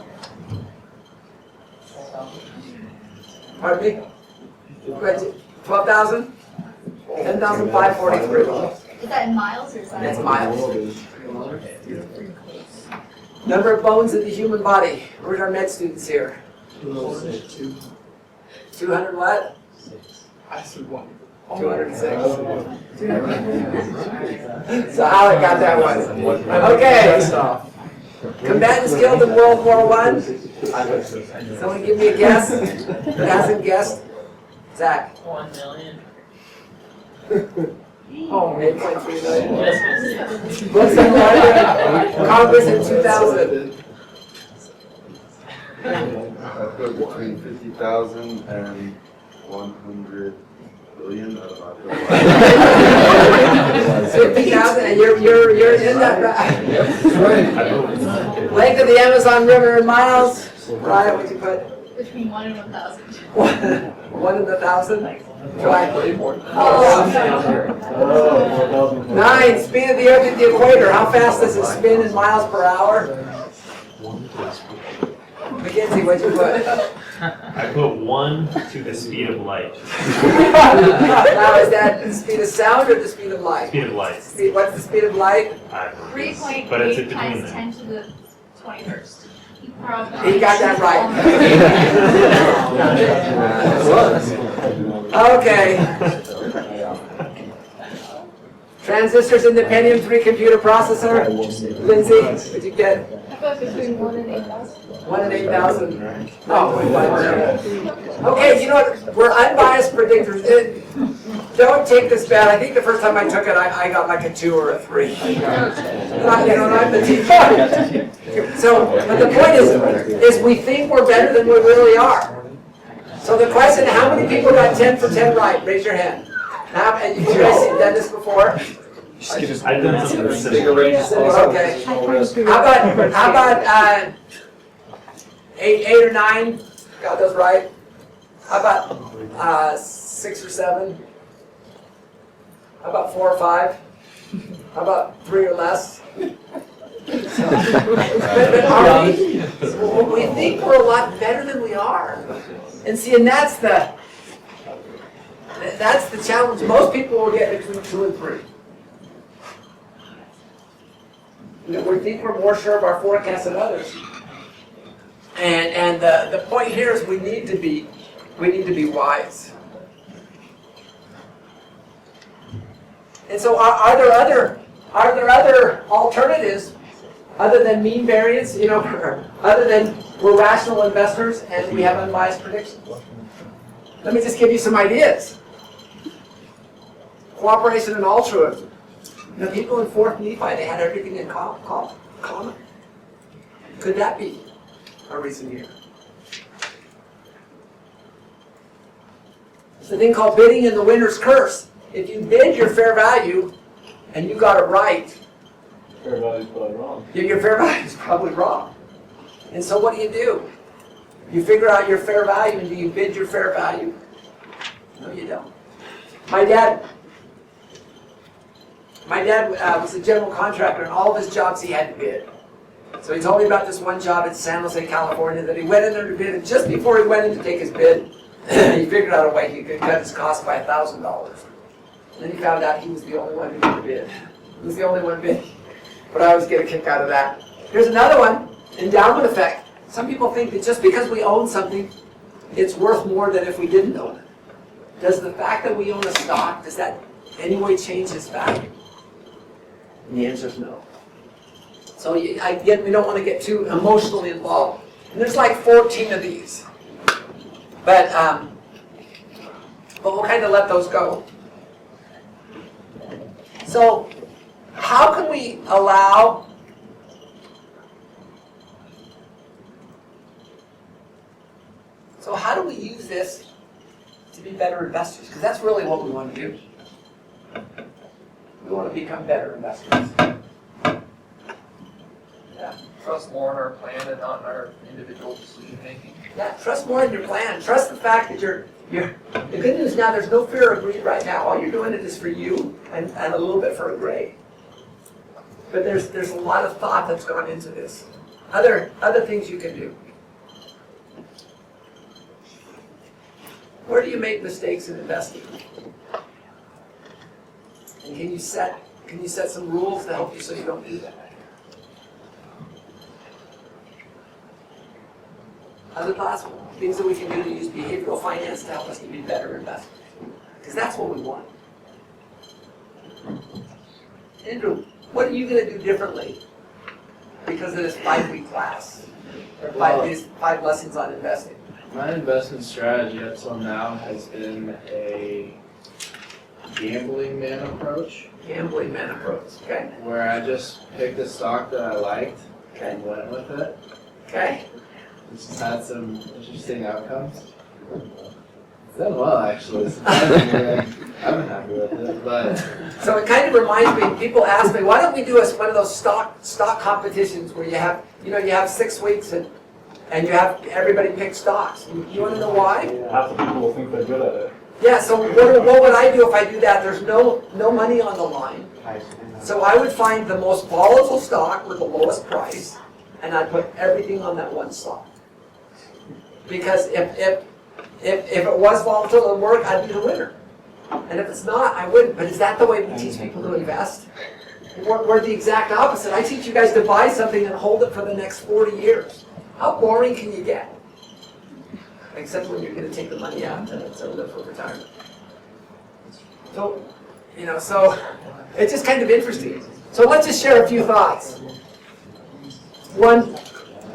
Pardon me? 12,000? 10,543. Is that in miles or is that? That's miles. Number of bones in the human body. Where's our med students here? 200 what? I said one. 206. So Alec got that one. Okay. Combatants killed in World War I. Someone give me a guess that hasn't guessed. Zach. 1 million. Oh, 8.3 million. Just missed. What's the largest Congress in 2000? I put between 50,000 and 100 billion. I don't know. 50,000, and you're in that. Length of the Amazon River in miles. Brian, what'd you put? Between 1 and 1,000. 1 in 1,000. Try. Oh, 9. Speed of the Earth at the equator. How fast does it spin in miles per hour? McKinsey, what'd you put? I put 1 to the speed of light. Now, is that the speed of sound or the speed of light? Speed of light. What's the speed of light? I don't know. 3.8 But it's in times between 10 to the 21st. He got that right. Okay. Transistors in the Pentium 3 computer processor. Lindsay, what'd you get? How about between 1 and 8,000? 1 in 8,000. Oh, okay, you know what? We're unbiased predictors. Don't take this bad. I think the first time I took it, I got like a 2 or a 3. I'm the teacher. So, but the point is we think we're better than we really are. So the question, how many people got 10 for 10 right? Raise your hand. And you guys done this before? I've done something similar. Okay. How about 8 or 9? Got those right. How about 6 or 7? How about 4 or 5? How about 3 or less? But are we think we're a lot better than we are. And see, and that's the challenge. Most people will get between 2 and 3. We think we're more sure of our forecast than others. And the point here is we need to be wise. And so are there other alternatives other than mean variance, other than we're rational investors and we have unbiased predictions? Let me just give you some ideas. Cooperation and altruism. The people in 4th Nephi, they had everything in common. Could that be a reason here? It's a thing called bidding in the winner's curse. If you bid your fair value and you got it right, fair value's probably wrong. your fair value is probably wrong. And so what do? You figure out your fair value, and do you bid your fair value? No, you don't. My dad was a general contractor, and all of his jobs he had to bid. So he told me about this one job in San Jose, California, that he went in there to bid, and just before he went in to take his bid, he figured out a way he could cut his cost by $1,000. Then he found out he was the only one who did bid. He was the only one bidding. But I always get a kick out of that. Here's another one, endowment effect. Some people think that just because we own something, it's worth more than if we didn't own it. Does the fact that we own a stock, does that in any way change its value? And the answer is no. So again, we don't want to get too emotionally involved. And there's like 14 of these. But we'll kind of let those go. So how can we allow how do we use this to be better investors? Because that's really what we want to do. We want to become better investors. Yeah. Trust more in our plan and not in our individual decision making. Yeah, trust more in your plan. Trust the fact that you're the good news now, there's no fear of greed right now. All you're doing it is for you and a little bit for a grade. But there's a lot of thought that's gone into this. Other things you can do. Where do you make mistakes in investing? And can you set some rules to help you so you don't do that? Other thoughts? Things that we can do to use behavioral finance to help us to be better investors. Because that's what we want. Andrew, what are you going to do differently because of this 5-week class? Or these 5 lessons on investing? My investment strategy up till now has been a gambling man approach. Gambling man approach, okay? Where I just picked a stock that I liked and went with it. Okay. Which has had some interesting outcomes. It's done well, actually. Surprisingly, I'm happy with it, but... So it kind of reminds me, people ask me, why don't we do one of those stock competitions where you have 6 weeks and you have everybody pick stocks. You want to know why? Half the people will think they're good at it. Yeah, so what would I do if I do that? There's no money on the line. So I would find the most volatile stock with the lowest price, and I'd put everything on that one stock. Because if it was volatile and work, I'd be the winner. And if it's not, I wouldn't. But is that the way we teach people to invest? We're the exact opposite. I teach you guys to buy something and hold it for the next 40 years. How boring can you get? Except when you're going to take the money out and it's over for retirement. So, so it's just kind of interesting. So let's just share a few thoughts. One,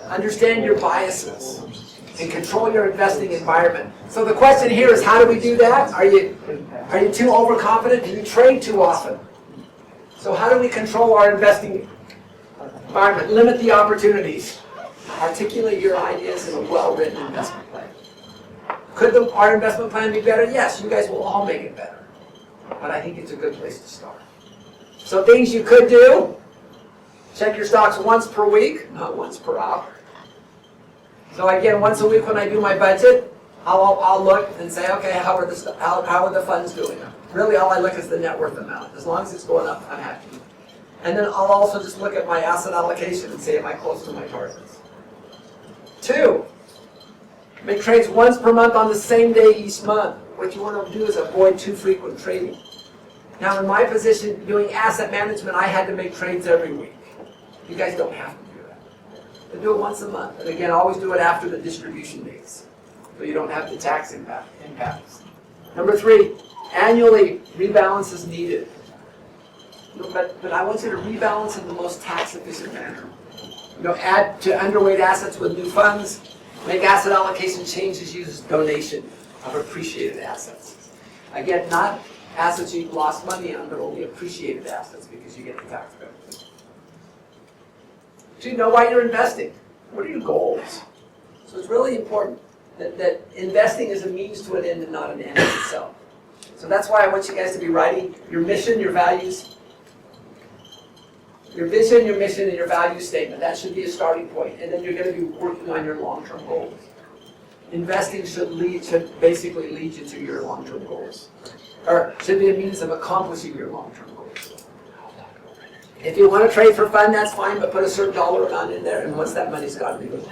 understand your biases and control your investing environment. So the question here is, how do we do that? Are you too overconfident? Do you trade too often? So how do we control our investing environment? Limit the opportunities. Articulate your ideas in a well-written investment plan. Could our investment plan be better? Yes, you guys will all make it better. But I think it's a good place to start. So things you could do: check your stocks once per week, not once per hour. So again, once a week when I do my budget, I'll look and say, okay, how are the funds doing? Really, all I look is the net worth amount. As long as it's going up, I'm happy. And then I'll also just look at my asset allocation and say, am I close to my targets? 2, make trades once per month on the same day each month. What you want to do is avoid too frequent trading. Now, in my position, doing asset management, I had to make trades every week. You guys don't have to do that. But do it once a month. And again, always do it after the distribution dates, so you don't have the tax impacts. Number 3, annually rebalance is needed. But I want you to rebalance in the most tax-efficient manner. Add to underweight assets with new funds. Make asset allocation changes, use donation of appreciated assets. Again, not assets you've lost money on, but only appreciated assets because you get the tax benefit. So you know why you're investing. What are your goals? So it's really important that investing is a means to an end and not an end in itself. So that's why I want you guys to be writing your mission, your values, your vision, your mission, and your value statement. That should be a starting point. And then you're going to be working on your long-term goals. Investing should basically lead you to your long-term goals. Or should be a means of accomplishing your long-term goals. If you want to trade for fun, that's fine, but put a certain dollar amount in there, and once that money's got to be good.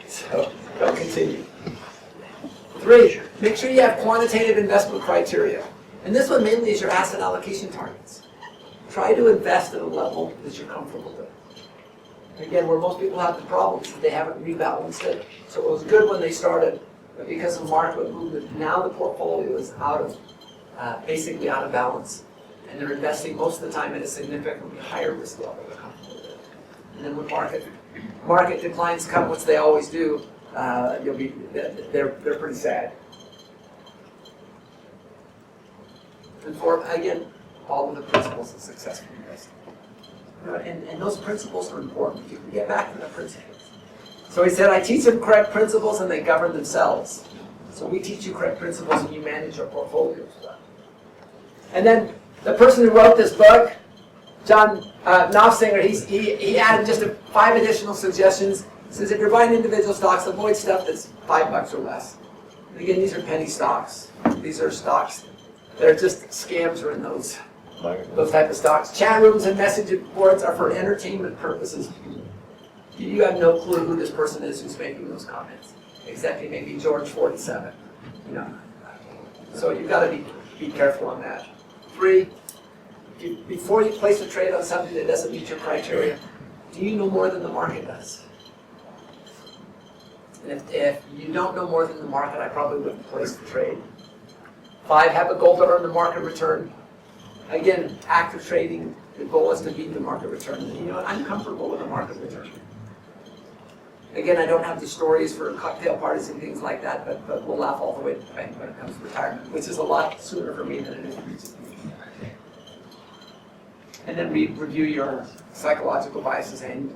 So, don't continue. 3, make sure you have quantitative investment criteria. And this one mainly is your asset allocation targets. Try to invest at a level that you're comfortable with. Again, where most people have the problems, they haven't rebalanced it. So it was good when they started, but because of market movement, now the portfolio is basically out of balance. And they're investing most of the time at a significantly higher risk level they're comfortable with. And then when market declines come, which they always do, they're pretty sad. And 4, again, follow the principles of successful investing. And those principles are important. You can get back to the principles. So he said, I teach them correct principles and they govern themselves. So we teach you correct principles and you manage your portfolios well. And then the person who wrote this book, John Knopfsinger, he added just 5 additional suggestions. He says, if you're buying individual stocks, avoid stuff that's $5 or less. And again, these are penny stocks. These are stocks. They're just scams are in those. those type of stocks. Chat rooms and message boards are for entertainment purposes. You have no clue who this person is who's making those comments, except he may be George 47. You know. So you've got to be careful on that. 3, before you place a trade on something that doesn't meet your criteria, do you know more than the market does? And if you don't know more than the market, I probably wouldn't place the trade. 5, have a goal to earn the market return. Again, active trading, the goal is to beat the market return. And you know what? I'm comfortable with the market return. Again, I don't have the stories for cocktail parties and things like that, but we'll laugh all the way to the bank when it comes to retirement, which is a lot sooner for me than it is for you. And then review your psychological biases annually.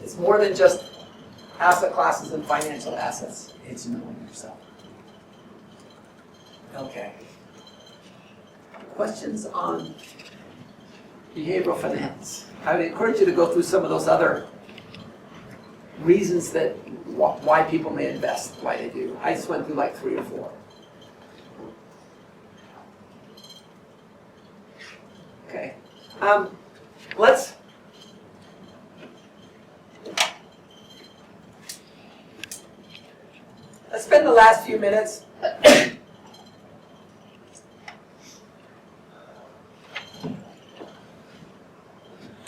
It's more than just asset classes and financial assets. It's knowing yourself. Okay. Questions on behavioral finance? I would encourage you to go through some of those other reasons that why people may invest, why they do. I just went through like 3 or 4. Okay. Let's spend the last few minutes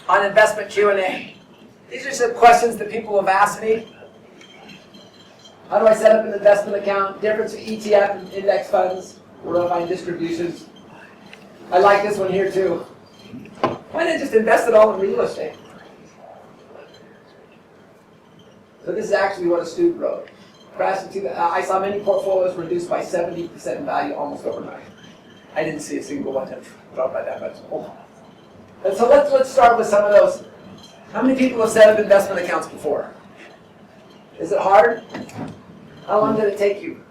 on investment Q&A. These are some questions that people have asked me. How do I set up an investment account? Difference between ETF and index funds? Where do I find distributions? I like this one here too. Why not just invest it all in real estate? So this is actually what a student wrote. I saw many portfolios reduced by 70% in value almost overnight. I didn't see a single one that dropped by that much. And so let's start with some of those. How many people have set up investment accounts before? Is it hard? How long did it take you?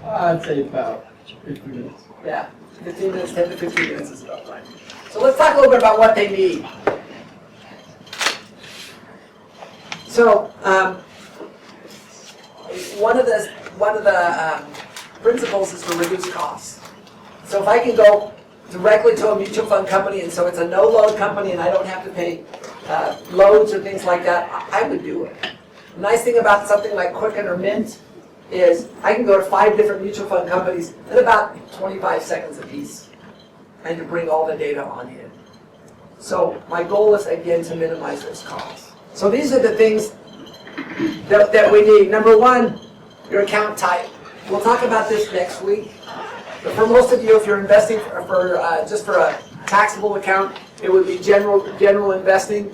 I'd say about 15 minutes. Yeah, 15 minutes, 10 to 15 minutes is about right. So let's talk a little bit about what they need. So one of the principles is to reduce costs. So if I can go directly to a mutual fund company, and so it's a no-load company, and I don't have to pay loads or things like that, I would do it. The nice thing about something like Quicken or Mint is I can go to 5 different mutual fund companies in about 25 seconds apiece, and to bring all the data on in. So my goal is, again, to minimize those costs. So these are the things that we need. Number 1, your account type. We'll talk about this next week. But for most of you, if you're investing just for a taxable account, it would be general investing.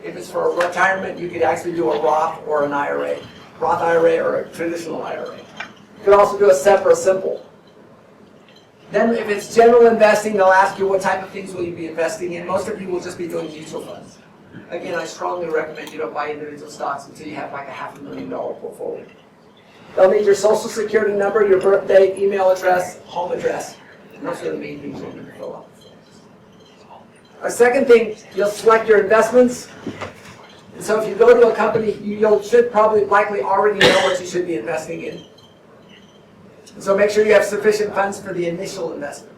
If it's for retirement, you could actually do a Roth or an IRA. Roth IRA or a traditional IRA. You could also do a SEP or a simple. Then if it's general investing, they'll ask you what type of things will you be investing in. Most of you will just be doing mutual funds. Again, I strongly recommend you don't buy individual stocks until you have like a $500,000 portfolio. They'll need your social security number, your birthday, email address, home address. And those are the main things you'll need to fill out. A second thing, you'll select your investments. And so if you go to a company, you should probably likely already know what you should be investing in. And so make sure you have sufficient funds for the initial investment.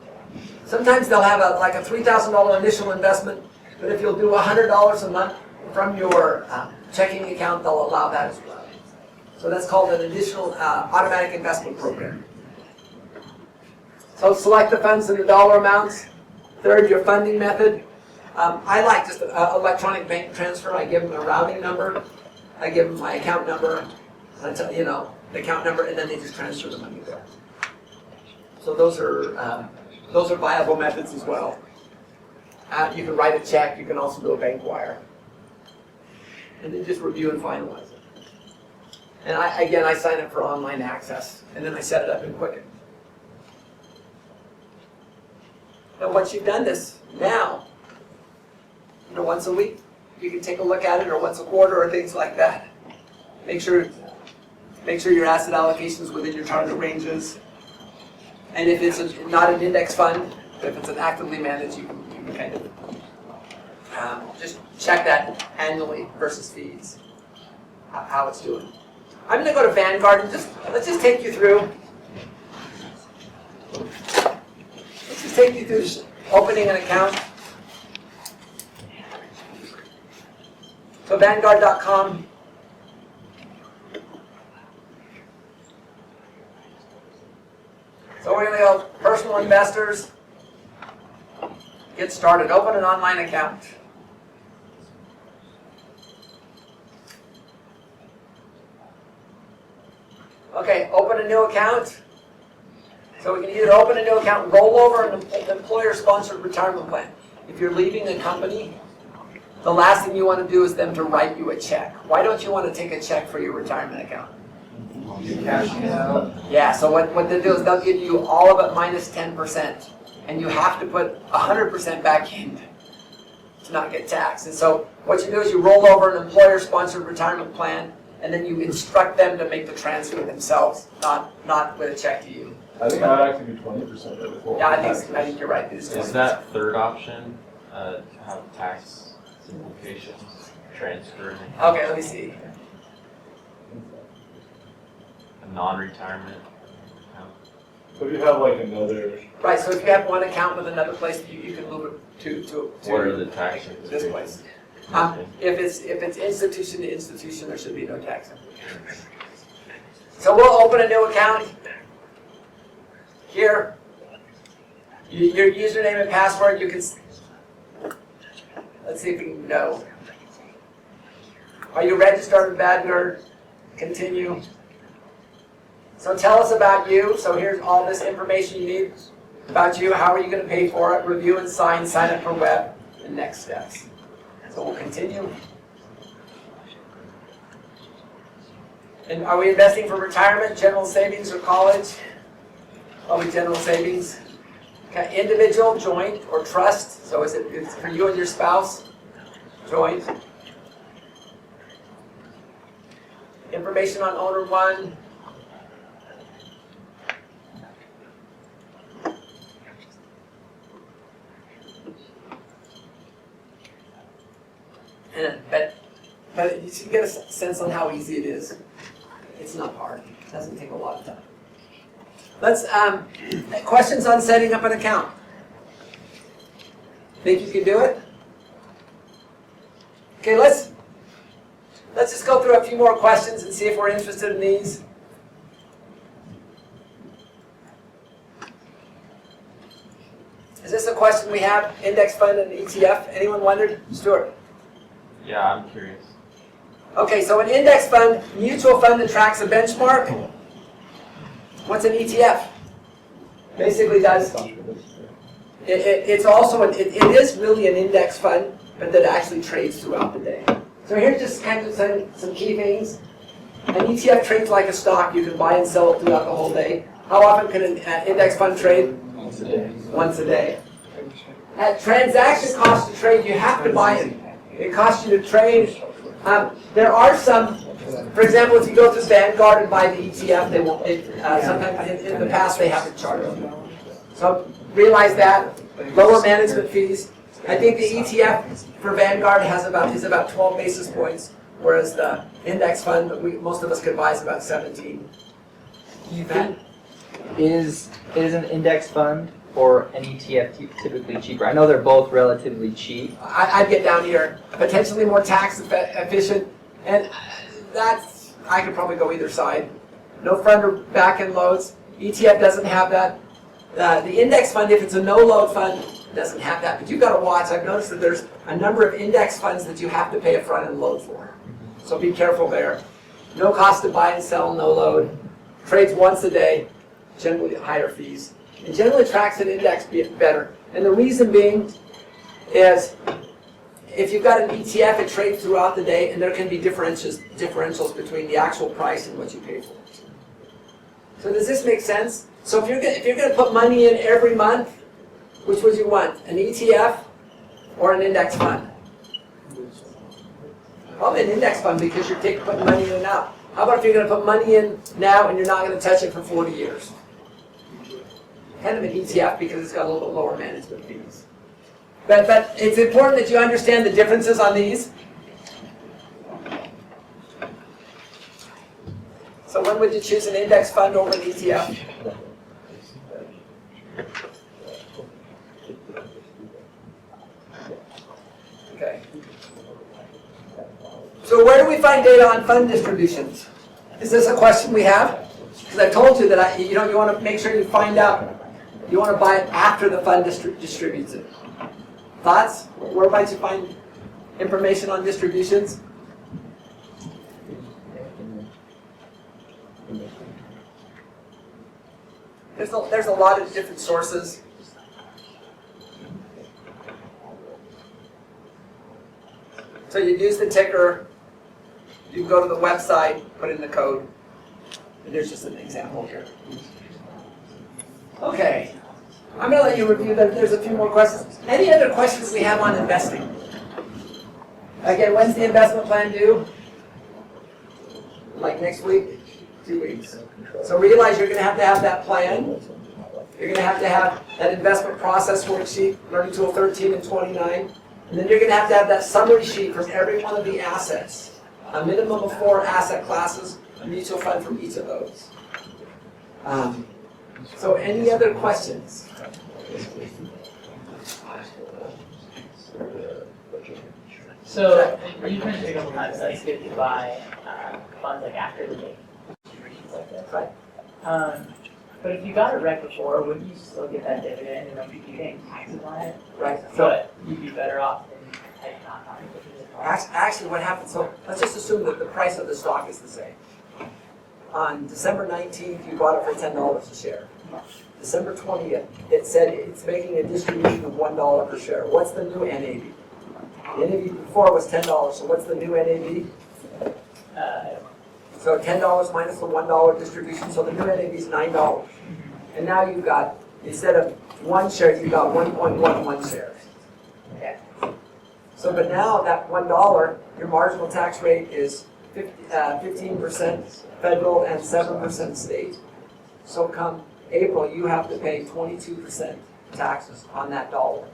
Sometimes they'll have like a $3,000 initial investment, but if you'll do $100 a month from your checking account, they'll allow that as well. So that's called an additional automatic investment program. So select the funds and the dollar amounts. Third, your funding method. I like just electronic bank transfer. I give them a routing number. I give them my account number. I tell the account number, and then they just transfer the money there. So those are viable methods as well. You can write a check. You can also do a bank wire, and then just review and finalize it. And I sign up for online access, and then I set it up in Quicken. And once you've done this, now, once a week, you can take a look at it, or once a quarter, or things like that. Make sure your asset allocation is within your target ranges. And if it's not an index fund, if it's an actively managed, you can kind of just check that annually versus fees, how it's doing. I'm going to go to Vanguard and let's just take you through. Let's just take you through opening an account. So Vanguard.com. So we're going to go personal investors. Get started. Open an online account. Okay, open a new account. So we can either open a new account, roll over an employer-sponsored retirement plan. If you're leaving a company, the last thing you want to do is them to write you a check. Why don't you want to take a check for your retirement account? Cashing it out. Yeah, so what they do is they'll give you all of it minus 10%. And you have to put 100% back in to not get taxed. And so what you do is you roll over an employer-sponsored retirement plan, and then you instruct them to make the transfer themselves, not with a check to you. I think that would actually be 20%. Yeah, I think you're right. Is that third option have tax implications? Transferring Okay, let me see. a non-retirement account? So if you have like another, Right, so if you have one account with another place, you can move it to What are the tax this implications? place. If it's institution to institution, there should be no tax. So we'll open a new account here. Your username and password, you can. Let's see if we can know. Are you registered with Vanguard? Continue. So tell us about you. So here's all this information you need about you. How are you going to pay for it? Review and sign up for web, and next steps. So we'll continue. And are we investing for retirement, general savings, or college? Probably general savings. Okay. Individual, joint, or trust. So it's for you and your spouse? Joint. Information on owner one. But you should get a sense on how easy it is. It's not hard. It doesn't take a lot of time. Let's questions on setting up an account. Think you can do it? Okay, let's just go through a few more questions and see if we're interested in these. Is this a question we have? Index fund and ETF? Anyone wondered? Stuart? Yeah, I'm curious. Okay, so an index fund, mutual fund that tracks a benchmark. What's an ETF? Basically does. It's also it is really an index fund, but that actually trades throughout the day. So here's just kind of some key things. An ETF trades like a stock. You can buy and sell it throughout the whole day. How often can an index fund trade? Once a day. Once a day. At transaction cost to trade, you have to buy it. It costs you to trade. There are some, for example, if you go to Vanguard and buy the ETF, they won't. Sometimes in the past they haven't charged you. So realize that. Lower management fees. I think the ETF for Vanguard is about 12 basis points, whereas the index fund that most of us could buy is about 17. Is an index fund or an ETF typically cheaper? I know they're both relatively cheap. I'd get down here, potentially more tax efficient, and that's, I could probably go either side. No front or back end loads. ETF doesn't have that. The index fund, if it's a no load fund, doesn't have that. But you've got to watch. I've noticed that there's a number of index funds that you have to pay a front end load for. So be careful there. No cost to buy and sell, no load. Trades once a day, generally higher fees. And generally tracks an index better. And the reason being is if you've got an ETF, it trades throughout the day, and there can be differentials between the actual price and what you pay for it. So does this make sense? So if you're going to put money in every month, which would you want? An ETF or an index fund? Probably an index fund because you're putting money in and out. How about if you're going to put money in now and you're not going to touch it for 40 years? Kind of an ETF because it's got a little bit lower management fees. But it's important that you understand the differences on these. So when would you choose an index fund over an ETF? we find data on fund distributions? Is this a question we have? Because I told you that you want to make sure you find out. You want to buy it after the fund distributes it. Thoughts? Where might you find information on distributions? There's a lot of different sources. So you use the ticker, you go to the website, put in the code. And there's just an example here. Okay, I'm going to let you review them. There's a few more questions. Any other questions we have on investing? Again, when's the investment plan due? Like next week? 2 weeks. So realize you're going to have that plan. You're going to have that investment process worksheet, Learning Tool 13 and 29. And then you're going to have that summary sheet from every one of the assets. A minimum of 4 asset classes, a mutual fund from each of those. So any other questions? So you mentioned a couple times that it's good to buy funds like after the date. Like that. Right. But if you got it right before, wouldn't you still get that dividend and you'd be paying taxes on it? Right. But you'd be better off than not having to do it. Actually, what happens, so let's just assume that the price of the stock is the same. On December 19th, you bought it for $10 a share. December 20th, it said it's making a distribution of $1 per share. What's the new NAV? The NAV before was $10, so what's the new NAV? So $10 minus the $1 distribution, so the new NAV is $9. And now you've got, instead of 1 share, you've got 1.11 shares. Okay. So, but now that $1, your marginal tax rate is 15% federal and 7% state. So come April, you have to pay 22% taxes on that dollar.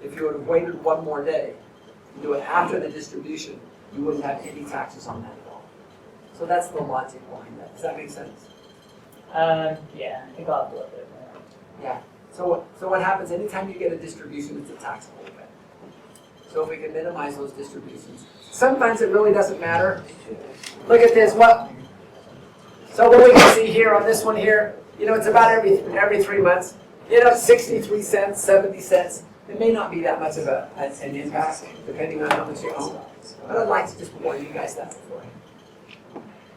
If you would have waited one more day and do it after the distribution, you wouldn't have any taxes on that dollar. So that's the logic behind that. Does that make sense? Yeah, I think I'll have to look at it more. Yeah. So what happens, anytime you get a distribution, it's a taxable event. So if we can minimize those distributions. Sometimes it really doesn't matter. Look at this. So what we can see here on this one here, it's about every 3 months. 63 cents, 70 cents. It may not be that much of an impact, depending on how much you own. But I'd like to just warn you guys that before.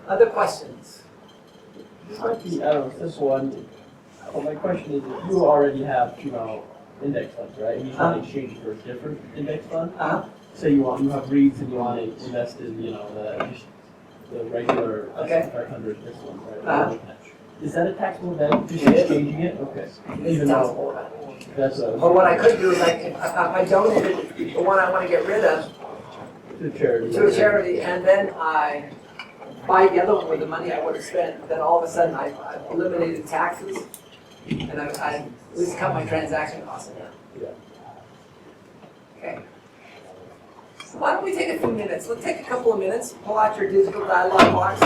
Other questions? This might be, I don't know, this one. Well, my question is, if you already have, index funds, right? And you want to exchange for a different index fund. Say you have REITs and you want to invest in, the regular S&P 500, this one, right? Is that a taxable event? Just exchanging it? Okay. It's a taxable event. That's But what I could do is I donated the one I want to get rid of to charity. To a charity, and then I buy the other one with the money I would have spent. Then all of a sudden I've eliminated taxes, and I at least cut my transaction costs down. Yeah. Okay. So why don't we take a few minutes? Let's take a couple of minutes. Pull out your digital dialogue box.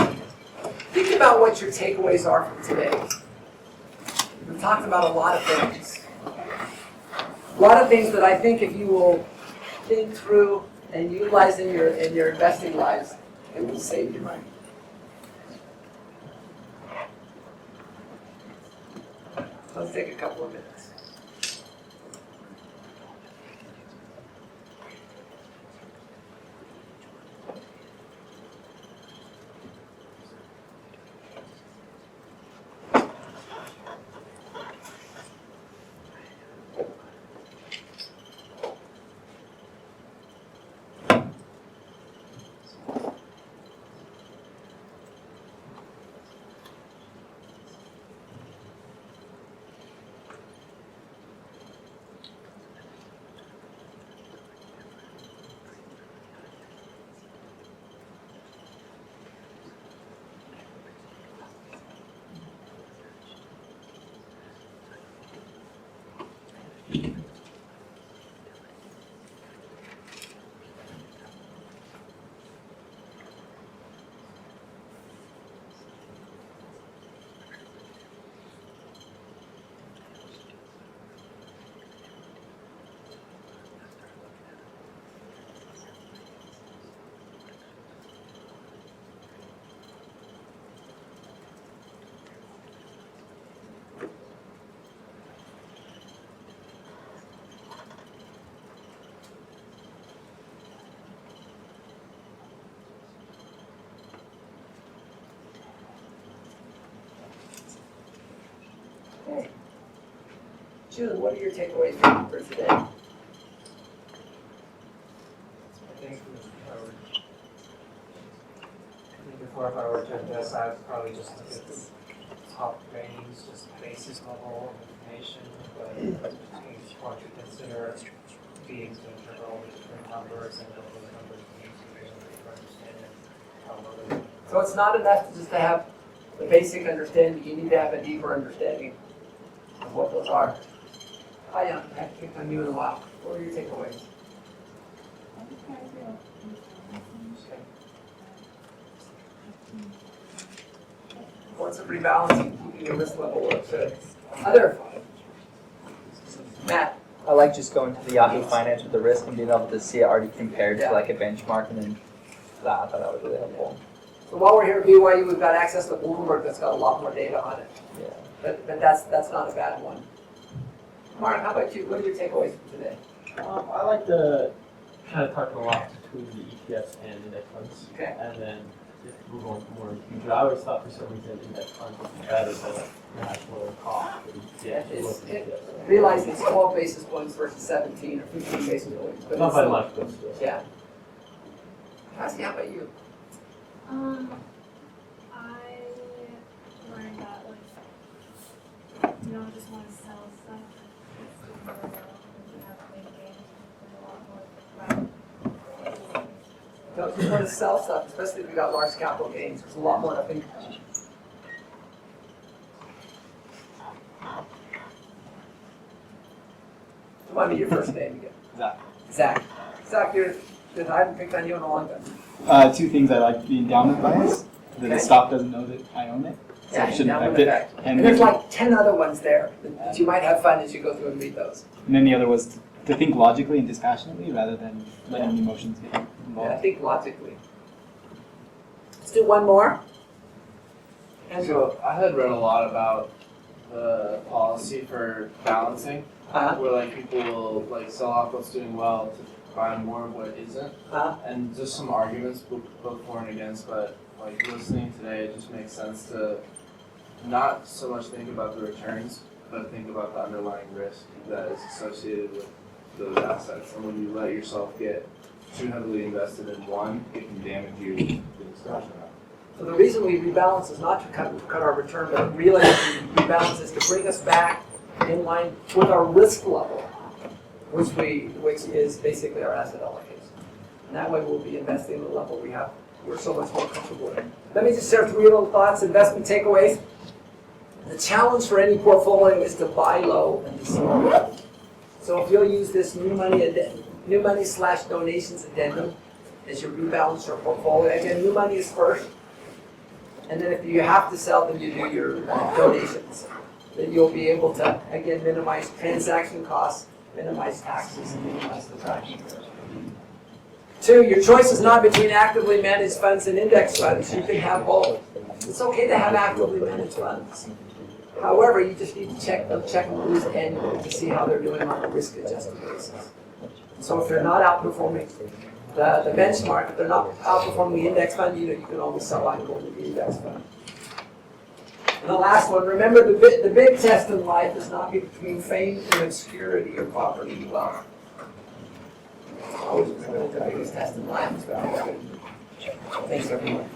Think about what your takeaways are from today. We've talked about a lot of things. A lot of things that I think if you will think through and utilize in your investing lives, it will save you money. Let's take a couple of minutes. June, what are your takeaways for today? I think before, if I were to invest, I would probably just look at the top ratings, just basis level information, but I just want to consider being to interpret all the different numbers and what those numbers mean to really understand how well they're doing. So it's not enough just to have the basic understanding, you need to have a deeper understanding of what those are. I haven't picked on you in a while. What are your takeaways? What's a rebalancing, keeping your risk level up to other? Matt? I like just going to the Yahoo Finance with the risk and being able to see it already compared to like a benchmark, and then that, I thought that was really helpful. So while we're here at BYU, we've got access to Bloomberg that's got a lot more data on it. Yeah. But that's not a bad one. Mark, how about you? What are your takeaways from today? I like to kind of talk a lot between the ETFs and index funds. Okay. And then if we're going more in the future, I always thought for some reason index funds would be better than the actual cost. Realize it's 12 basis points versus 17 or 15 basis points. But Not it's by still- much, but still. Yeah. Cassie, how about you? I learned that you don't just want to sell stuff. It's doing really well. You have to make gains. There's a lot more. Don't just want to sell stuff, especially if you got large capital gains. There's a lot more to think. Remind me your first name again. Zach. Zach. Zach, I haven't picked on you in a long time. Two things I like: the endowment bias, that the stock doesn't know that I own it, so Yeah, it shouldn't endowment affect it. effect. And there's like 10 other ones there that you might have fun as you go through and read those. And then the other was to think logically and dispassionately rather than letting emotions get Yeah, involved. I think logically. Let's do one more. So I had read a lot about the policy for balancing, where like people will like sell off what's doing well to buy more of what isn't, and just some arguments both for and against. But like listening today, it just makes sense to not so much think about the returns, but think about the underlying risk that is associated with those assets. And when you let yourself get too heavily invested in one, it can damage you to the discussion. So the reason we rebalance is not to cut our return, but really we rebalance is to bring us back in line with our risk level, which is basically our asset allocation. And that way we'll be investing at the level we're so much more comfortable with. Let me just share 3 little thoughts, investment takeaways. The challenge for any portfolio is to buy low and to sell low. So if you'll use this new money / donations addendum as you rebalance your portfolio, again, new money is first. And then if you have to sell, then you do your donations. Then you'll be able to, again, minimize transaction costs, minimize taxes, and minimize the tax. 2, your choice is not between actively managed funds and index funds. You can have both. It's okay to have actively managed funds. However, you just need to check them loose annually to see how they're doing on a risk-adjusted basis. So if they're not outperforming the benchmark, if they're not outperforming the index fund, you can always sell out and go into the index fund. And the last one, remember the big test in life is not between fame and obscurity or poverty and wealth. Always remember the biggest test in life is about. Thanks everyone.